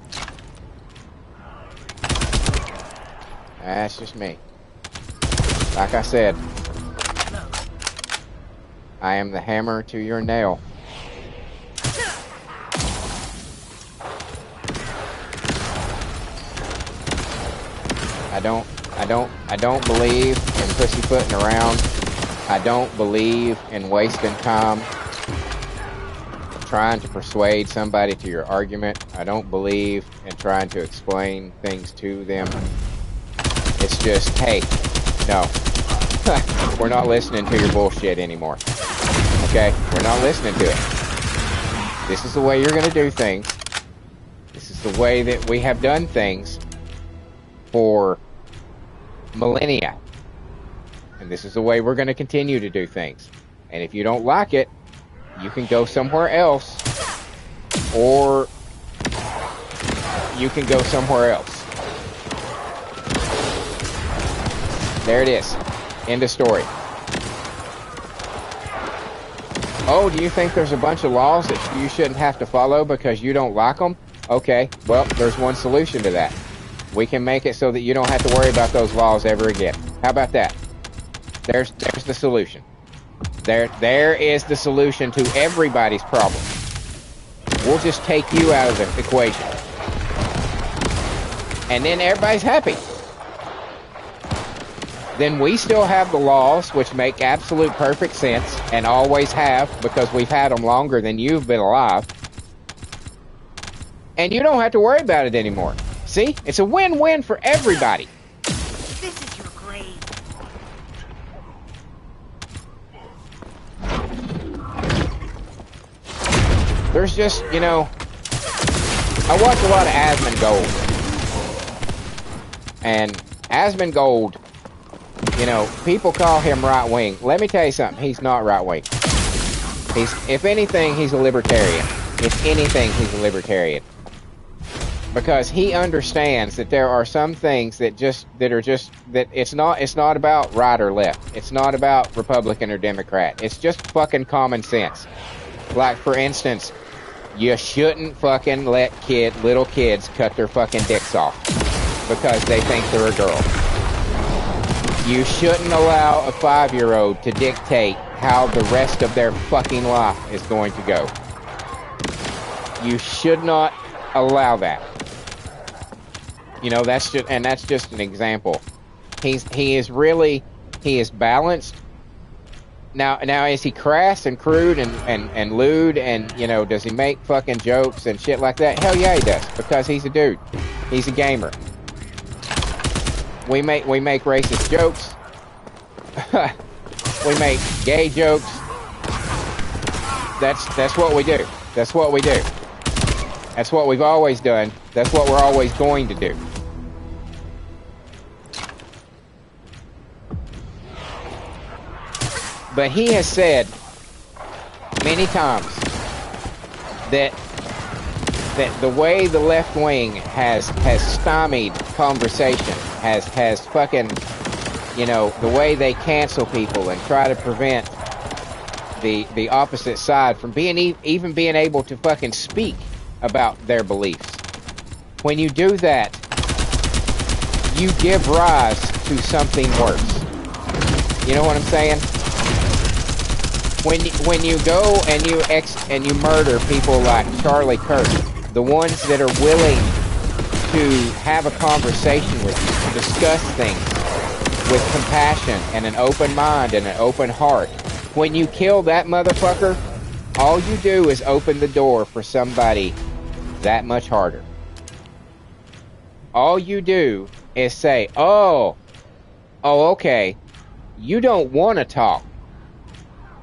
A: That's just me. Like I said, I am the hammer to your nail. I don't believe in pussyfooting around. I don't believe in wasting time trying to persuade somebody to your argument. I don't believe in trying to explain things to them. It's just, hey, no, we're not listening to your bullshit anymore. Okay? We're not listening to it. This is the way you're going to do things. This is the way that we have done things for millennia. And this is the way we're going to continue to do things. And if you don't like it, you can go somewhere else, or you can go somewhere else. There it is. End of story. Oh, do you think there's a bunch of laws that you shouldn't have to follow because you don't like them? Okay, well, there's one solution to that. We can make it so that you don't have to worry about those laws ever again. How about that? There's the solution. There is the solution to everybody's problem. We'll just take you out of the equation. And then everybody's happy. Then we still have the laws, which make absolute perfect sense, and always have, because we've had them longer than you've been alive. And you don't have to worry about it anymore. See? It's a win-win for everybody.
E: This is your grave.
A: There's just, you know, I watch a lot of Asmongold. And Asmongold, you know, people call him right-wing. Let me tell you something. He's not right-wing. If anything, he's a libertarian. If anything, he's a libertarian. Because he understands that there are some things that it's not about right or left. It's not about Republican or Democrat. It's just fucking common sense. Like, for instance, you shouldn't fucking let little kids cut their fucking dicks off because they think they're a girl. You shouldn't allow a 5-year-old to dictate how the rest of their fucking life is going to go. You should not allow that. You know, that's just an example. He is balanced. Now is he crass and crude and lewd and, you know, does he make fucking jokes and shit like that? Hell yeah he does, because he's a dude. He's a gamer. We make racist jokes. We make gay jokes. That's what we do. That's what we do. That's what we've always done. That's what we're always going to do. But he has said many times that the way the left wing has stymied conversation, has fucking, you know, the way they cancel people and try to prevent the opposite side from being even being able to fucking speak about their beliefs. When you do that, you give rise to something worse. You know what I'm saying? When you go and you murder people like Charlie Kirk, the ones that are willing to have a conversation with you, to discuss things with compassion and an open mind and an open heart, when you kill that motherfucker, all you do is open the door for somebody that much harder. All you do is say, oh, okay, you don't want to talk.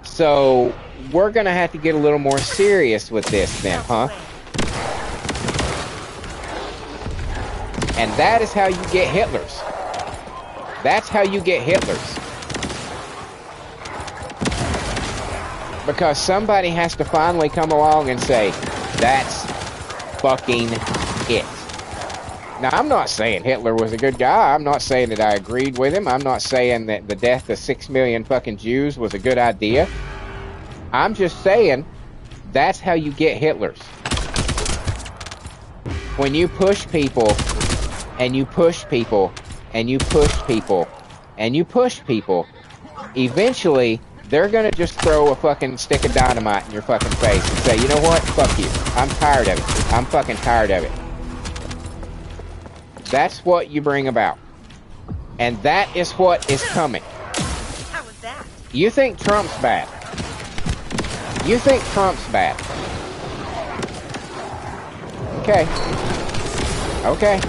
A: So we're going to have to get a little more serious with this then, huh? And that is how you get Hitlers. That's how you get Hitlers. Because somebody has to finally come along and say, that's fucking it. Now, I'm not saying Hitler was a good guy. I'm not saying that I agreed with him. I'm not saying that the death of 6 million fucking Jews was a good idea. I'm just saying that's how you get Hitlers. When you push people, and you push people, and you push people, and you push people, eventually they're gonna just throw a fucking stick of dynamite in your fucking face and say, you know what? Fuck you. I'm tired of it. I'm fucking tired of it. That's what you bring about. And that is what is coming.
E: How was that?
A: You think Trump's bad. You think Trump's bad. Okay. Okay.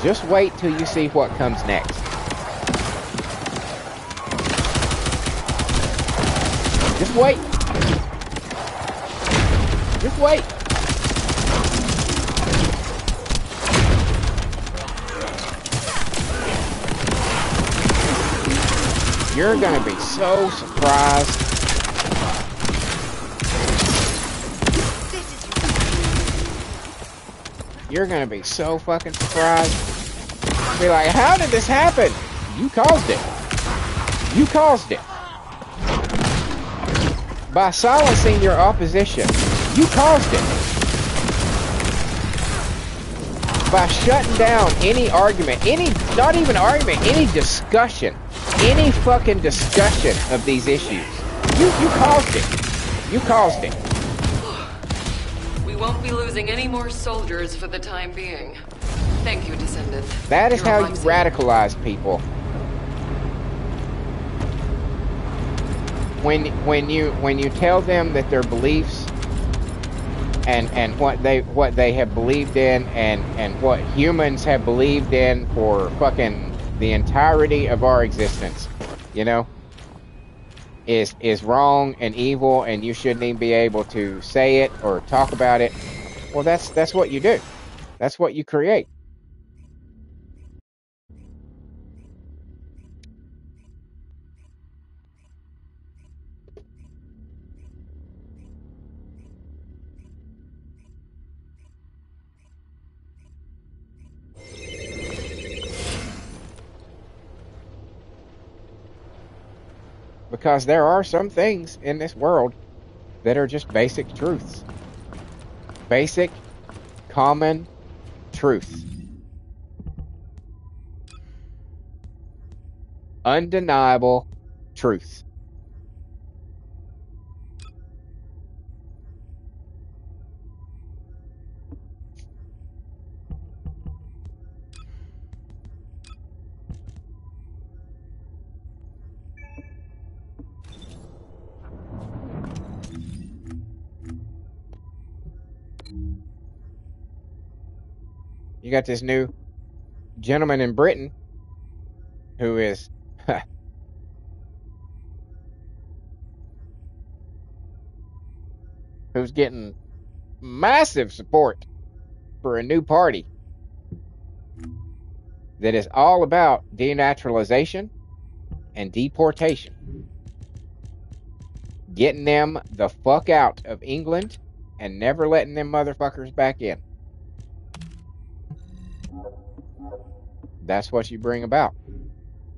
A: Just wait till you see what comes next. Just wait. Just wait. You're gonna be so surprised. You're gonna be so fucking surprised. Be like, how did this happen? You caused it. You caused it. By silencing your opposition, you caused it. By shutting down any argument, not even argument, any discussion, any fucking discussion of these issues. You caused it. You caused it.
D: We won't be losing any more soldiers for the time being. Thank you, Descendant.
A: That is
D: You're a
A: how you
D: lifesaver.
A: radicalize people. When you tell them that their beliefs and what they have believed in and what humans have believed in for fucking the entirety of our existence, you know, is wrong and evil, and you shouldn't even be able to say it or talk about it. Well, that's what you do. That's what you create. Because there are some things in this world that are just basic truths. Basic, common truth. Undeniable truth. You got this new gentleman in Britain who is who's getting massive support for a new party that is all about denaturalization and deportation. Getting them the fuck out of England and never letting them motherfuckers back in. That's what you bring about.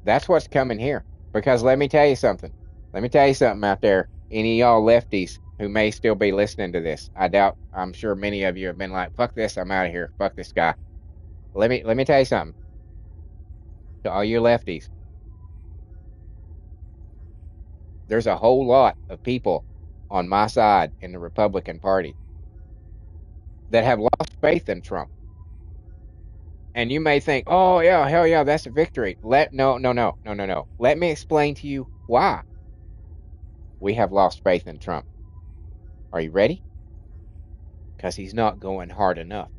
A: That's what's coming here. Because let me tell you something. Let me tell you something out there. Any of y'all lefties who may still be listening to this. I doubt, I'm sure many of you have been like, fuck this, I'm out of here. Fuck this guy. Let me tell you something. To all you lefties, there's a whole lot of people on my side in the Republican Party that have lost faith in Trump. And you may think, oh yeah, hell yeah, that's a victory. No. Let me explain to you why we have lost faith in Trump. Are you ready? Because he's not going hard enough.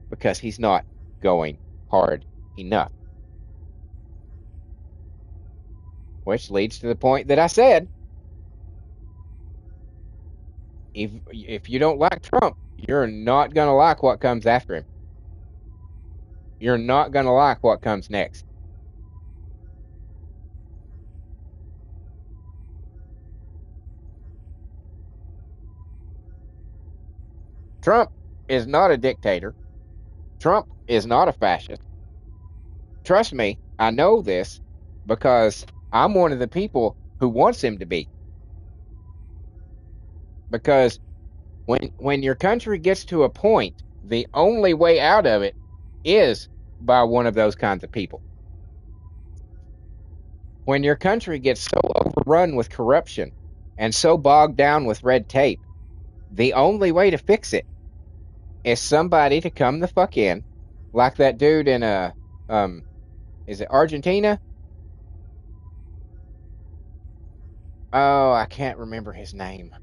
A: Because he's not going hard enough. Which leads to the point that I said, if you don't like Trump, you're not going to like what comes after him. You're not going to like what comes next. Trump is not a dictator. Trump is not a fascist. Trust me, I know this because I'm one of the people who wants him to be. Because when your country gets to a point, the only way out of it is by one of those kinds of people. When your country gets so overrun with corruption and so bogged down with red tape, the only way to fix it is somebody to come the fuck in, like that dude in is it Argentina? Oh, I can't remember his name.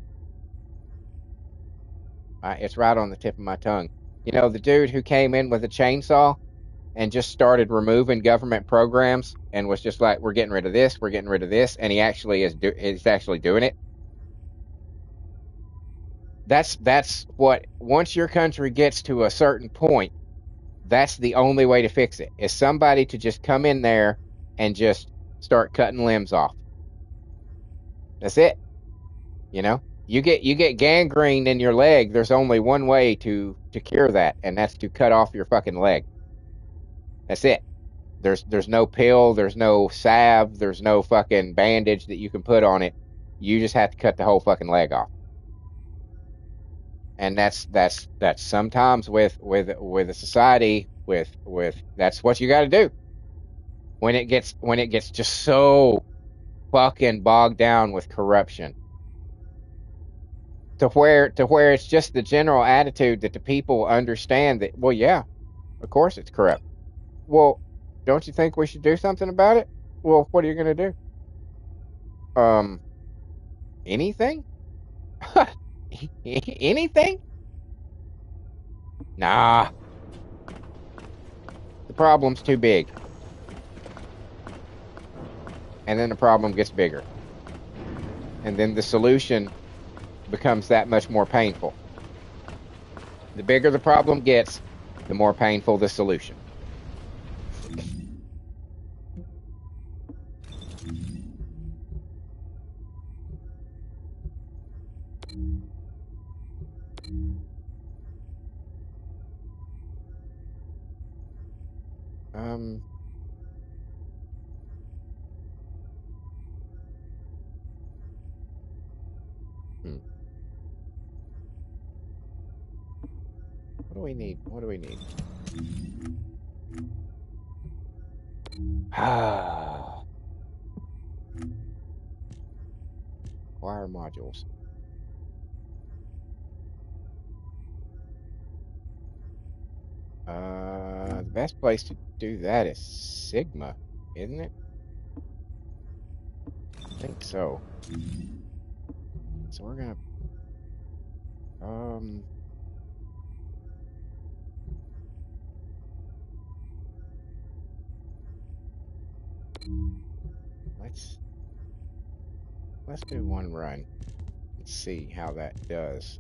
A: It's right on the tip of my tongue. You know, the dude who came in with a chainsaw and just started removing government programs and was just like, we're getting rid of this, we're getting rid of this, and he actually is actually doing it. That's what, once your country gets to a certain point, that's the only way to fix it, is somebody to just come in there and just start cutting limbs off. That's it. You know, you get gangrene in your leg. There's only one way to cure that, and that's to cut off your fucking leg. That's it. There's no pill, there's no salve, there's no fucking bandage that you can put on it. You just have to cut the whole fucking leg off. And that's sometimes with a society with that's what you got to do. When it gets just so fucking bogged down with corruption, to where it's just the general attitude that the people understand that, well, yeah, of course it's corrupt. Well, don't you think we should do something about it? Well, what are you going to do? Anything? Anything? Nah. The problem's too big. And then the problem gets bigger. And then the solution becomes that much more painful. The bigger the problem gets, the more painful the solution. What do we need? What do we need? Acquire modules. The best place to do that is Sigma, isn't it? I think so. So we're gonna let's do one run and see how that does.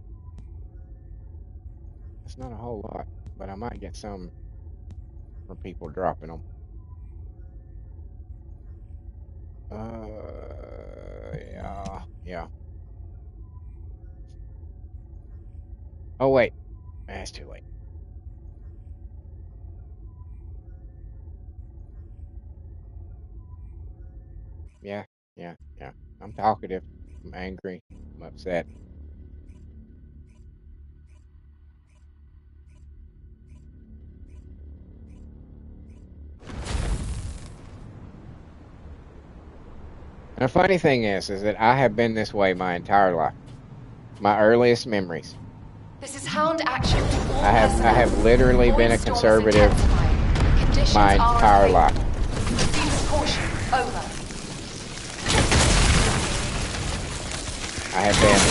A: It's not a whole lot, but I might get some from people dropping them. Yeah. Oh wait, that's too late. Yeah, yeah. I'm talkative. I'm angry. I'm upset. And the funny thing is that I have been this way my entire life. My earliest memories.
D: This is Hound Action to all
A: I have
D: personnel.
A: literally
D: Void
A: been a
D: storm is
A: conservative
D: intensifying. Conditions
A: my
D: are
A: entire
D: unfavorable.
A: life.
D: Proceed with caution. Over.
A: I have been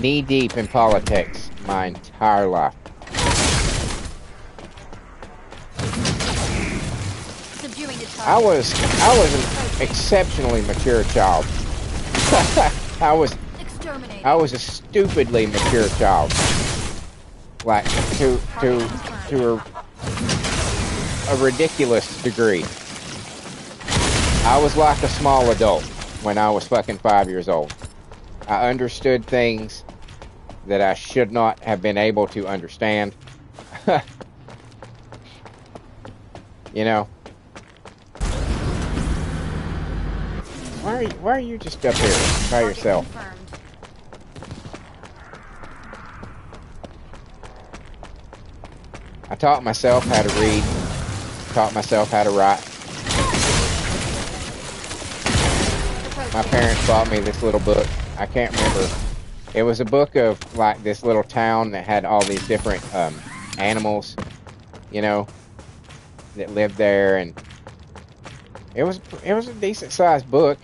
A: knee deep in politics my entire life.
E: Subduing the
A: I
E: target.
A: was an exceptionally mature child. I was
E: Exterminating.
A: a stupidly mature child. Like to a ridiculous degree. I was like a small adult when I was fucking 5 years old. I understood things that I should not have been able to understand. You know, why are you just up here by
E: Target
A: yourself?
E: confirmed.
A: I taught myself how to read, taught myself how to write. My parents bought me this little book. I can't remember. It was a book of like this little town that had all these different animals, you know, that lived there, and it was a decent sized book,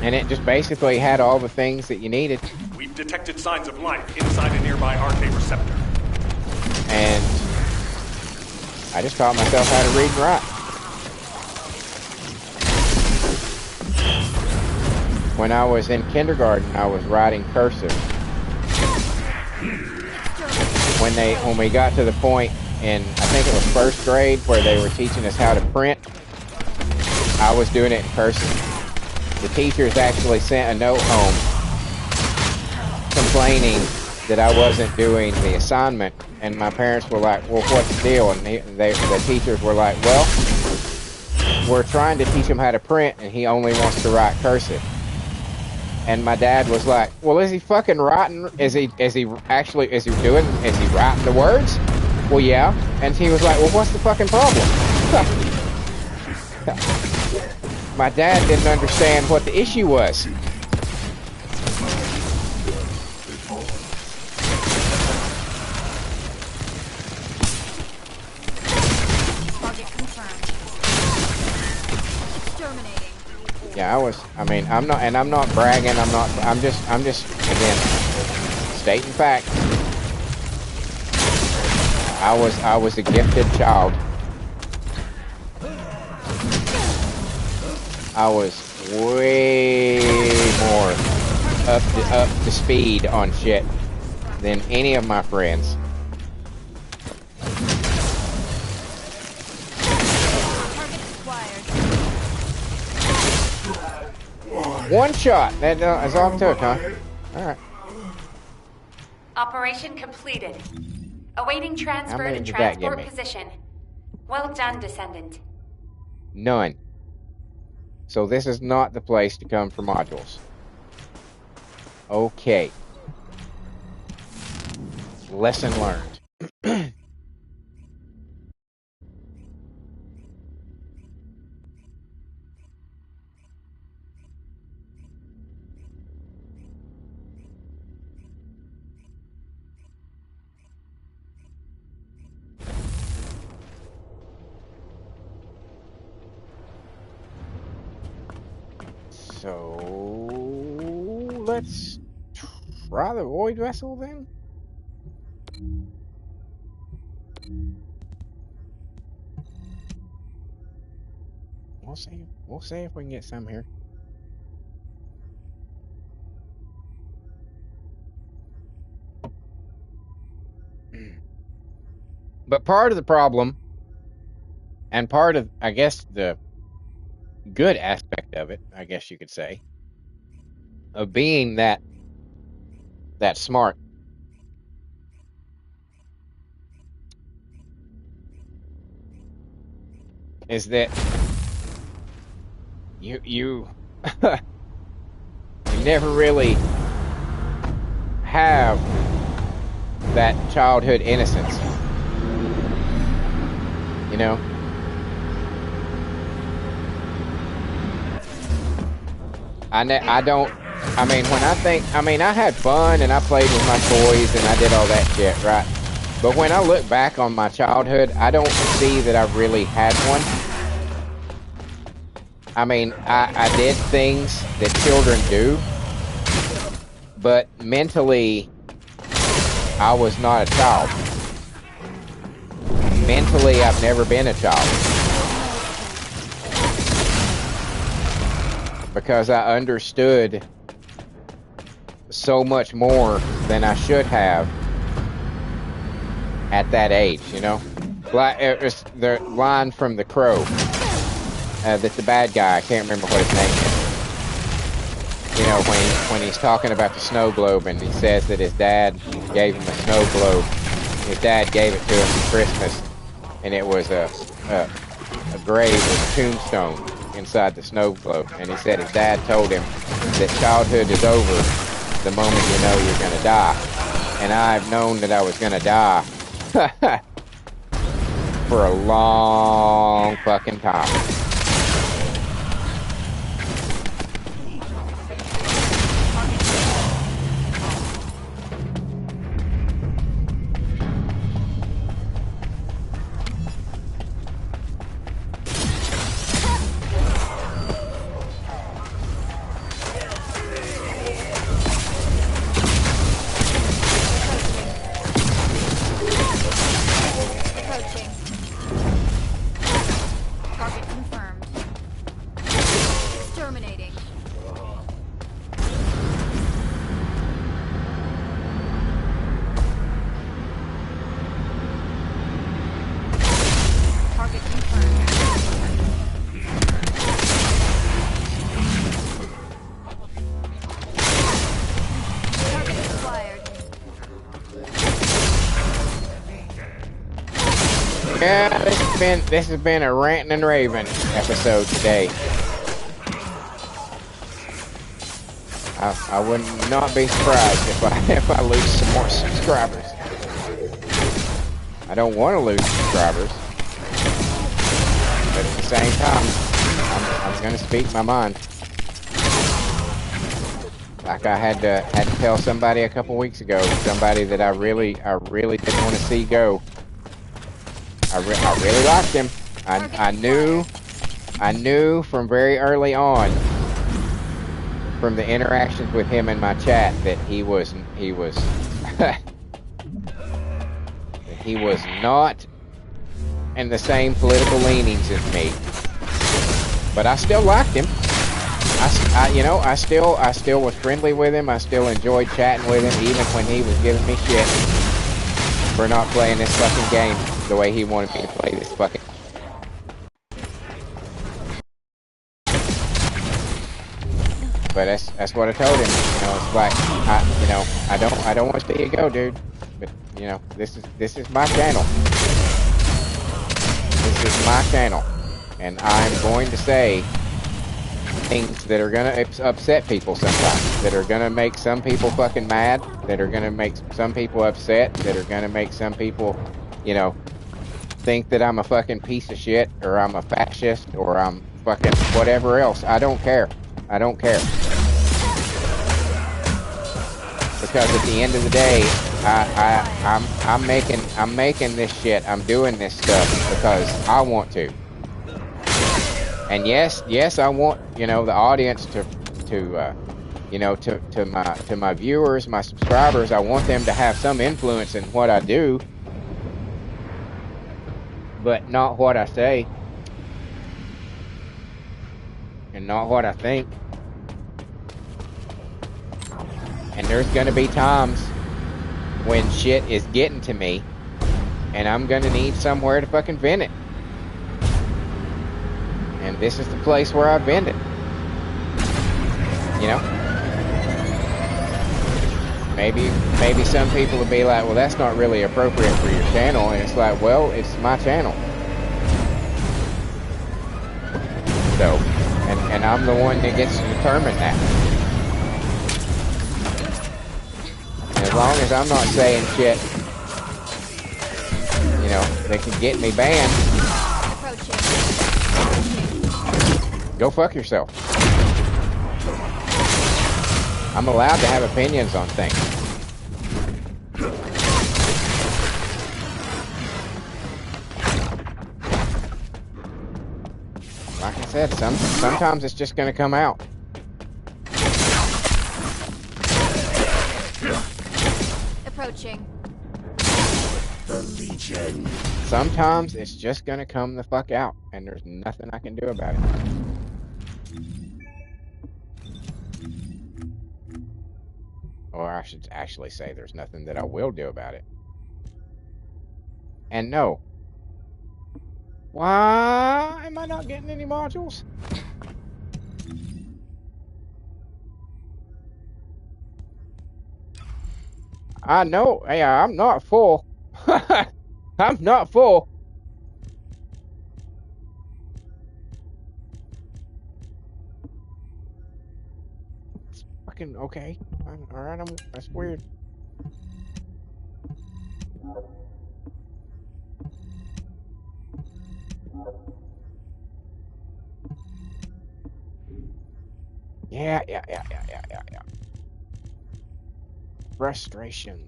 A: and it just basically had all the things that you needed.
F: We've detected signs of life inside a nearby RK receptor.
A: And I just taught myself how to read and write. When I was in kindergarten, I was writing cursive. When we got to the point in, I think it was first grade, where they were teaching us how to print, I was doing it in cursive. The teachers actually sent a note home complaining that I wasn't doing the assignment, and my parents were like, well, what's the deal? And the teachers were like, well, we're trying to teach him how to print, and he only wants to write cursive. And my dad was like, well, is he fucking writing? Is he writing the words? Well, yeah. And he was like, well, what's the fucking problem? My dad didn't understand what the issue was.
E: Target confirmed. Exterminating.
A: Yeah, I'm not bragging. I'm just, again, stating facts. I was a gifted child. I was way more up to speed on shit than any of my friends.
E: Target acquired.
A: One shot. That's all it took, huh? All right.
G: Operation completed. Awaiting transfer
A: many
G: to
A: did that give
G: transport
A: me?
G: position. Well done, Descendant.
A: None. So this is not the place to come for modules. Okay. Lesson learned. So let's try the void vessel then. We'll see. We'll see if we can get some here. But part of the problem, and part of, I guess, the good aspect of it, I guess you could say, of being that smart, is that you you never really have that childhood innocence, you know. I don't. I mean, when I had fun and I played with my toys and I did all that shit, right? But when I look back on my childhood, I don't see that I really had one. I mean, I did things that children do, but mentally, I was not a child. Mentally, I've never been a child. Because I understood so much more than I should have at that age, you know? Like, it was the line from The Crow, that's the bad guy, I can't remember what his name is. You know, when he's talking about the snow globe and he says that his dad gave him a snow globe. His dad gave it to him for Christmas, and it was a grave with a tombstone inside the snow globe. And he said his dad told him that childhood is over the moment you know you're going to die. And I've known that I was going to die for a long fucking time. Yeah, this has been a ranting and raving episode today. I would not be surprised if I lose some more subscribers. I don't want to lose subscribers, but at the same time, I'm going to speak my mind. Like I had to tell somebody a couple weeks ago, somebody that I really didn't want to see go. I really liked him. I knew from very early on, from the interactions with him in my chat, that he was he was not in the same political leanings as me. But I still liked him. I still was friendly with him. I still enjoyed chatting with him, even when he was giving me shit for not playing this fucking game the way he wanted me to play this fucking. But that's what I told him. You know, it's like I don't want to see you go, dude. But you know, this is my channel. This is my channel, and I'm going to say things that are gonna upset people sometimes, that are gonna make some people fucking mad, that are gonna make some people upset, that are gonna make some people, you know, think that I'm a fucking piece of shit, or I'm a fascist, or I'm fucking whatever else. I don't care. I don't care. Because at the end of the day, I'm making this shit. I'm doing this stuff because I want to. And yes, I want, you know, the audience to my viewers, my subscribers, I want them to have some influence in what I do, but not what I say, and not what I think. And there's gonna be times when shit is getting to me, and I'm gonna need somewhere to fucking vent it. and this is the place where I vend it. You know? Maybe some people will be like, well, that's not really appropriate for your channel, and it's like, well, it's my channel. So, and I'm the one that gets to determine that. And as long as I'm not saying shit, you know, that can get me banned, go fuck yourself. I'm allowed to have opinions on things. Like I said, sometimes it's just going to come out.
E: Approaching.
H: The Legion.
A: Sometimes it's just going to come the fuck out, and there's nothing I can do about it. Or I should actually say there's nothing that I will do about it. And no. Why am I not getting any modules? I know. Hey, I'm not full. I'm not full. It's fucking okay. Alright, that's weird. Yeah. Frustration.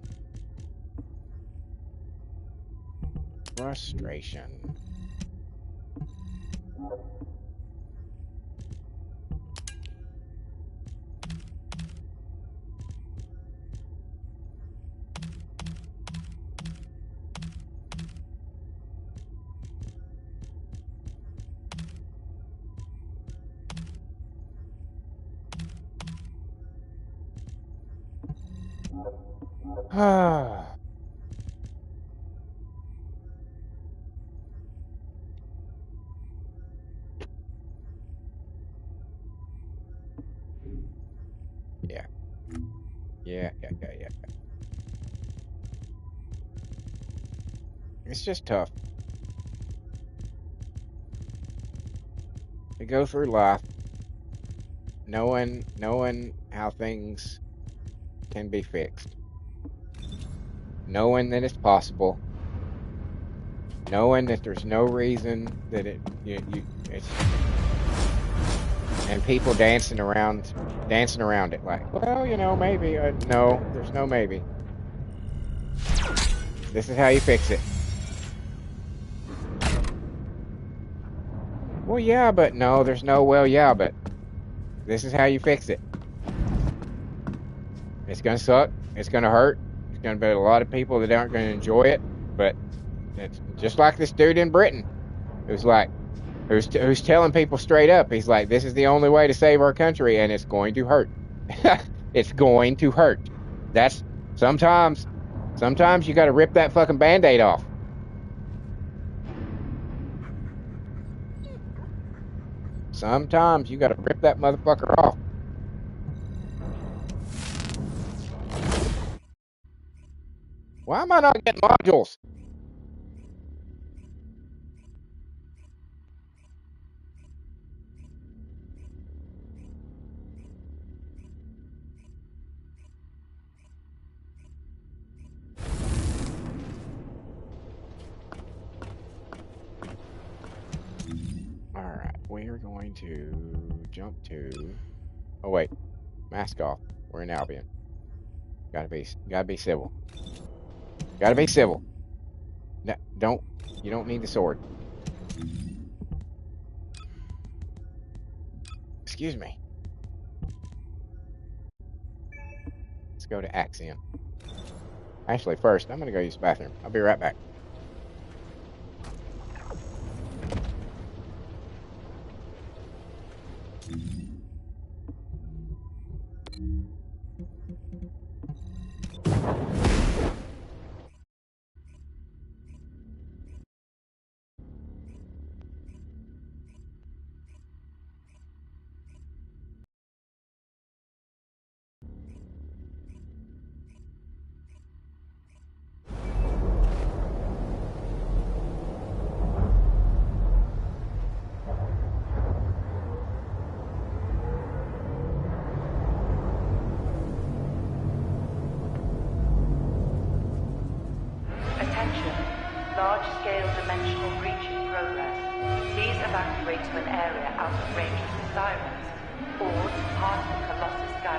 A: Yeah. It's just tough to go through life knowing how things can be fixed, knowing that it's possible, knowing that there's no reason that it's, and people dancing around it like, well, you know, maybe. No, there's no maybe. This is how you fix it. Well, yeah, but no, there's no well, yeah, but this is how you fix it. It's gonna suck. It's gonna hurt. There's gonna be a lot of people that aren't gonna enjoy it, but it's just like this dude in Britain who's telling people straight up. He's like, this is the only way to save our country, and it's going to hurt. It's going to hurt. That's sometimes you gotta rip that fucking Band-Aid off. Sometimes you gotta rip that motherfucker off. Why am I not getting modules? Alright, we're going to jump to... Oh wait, mask off. We're in Albion. Gotta be civil. Gotta be civil. No, you don't need the sword. Excuse me. Let's go to Axiom. Actually, first, I'm gonna go use the bathroom. I'll be right back.
I: large-scale dimensional breach in progress. Please evacuate to an area out of range of the sirens, or depart the Colossus guided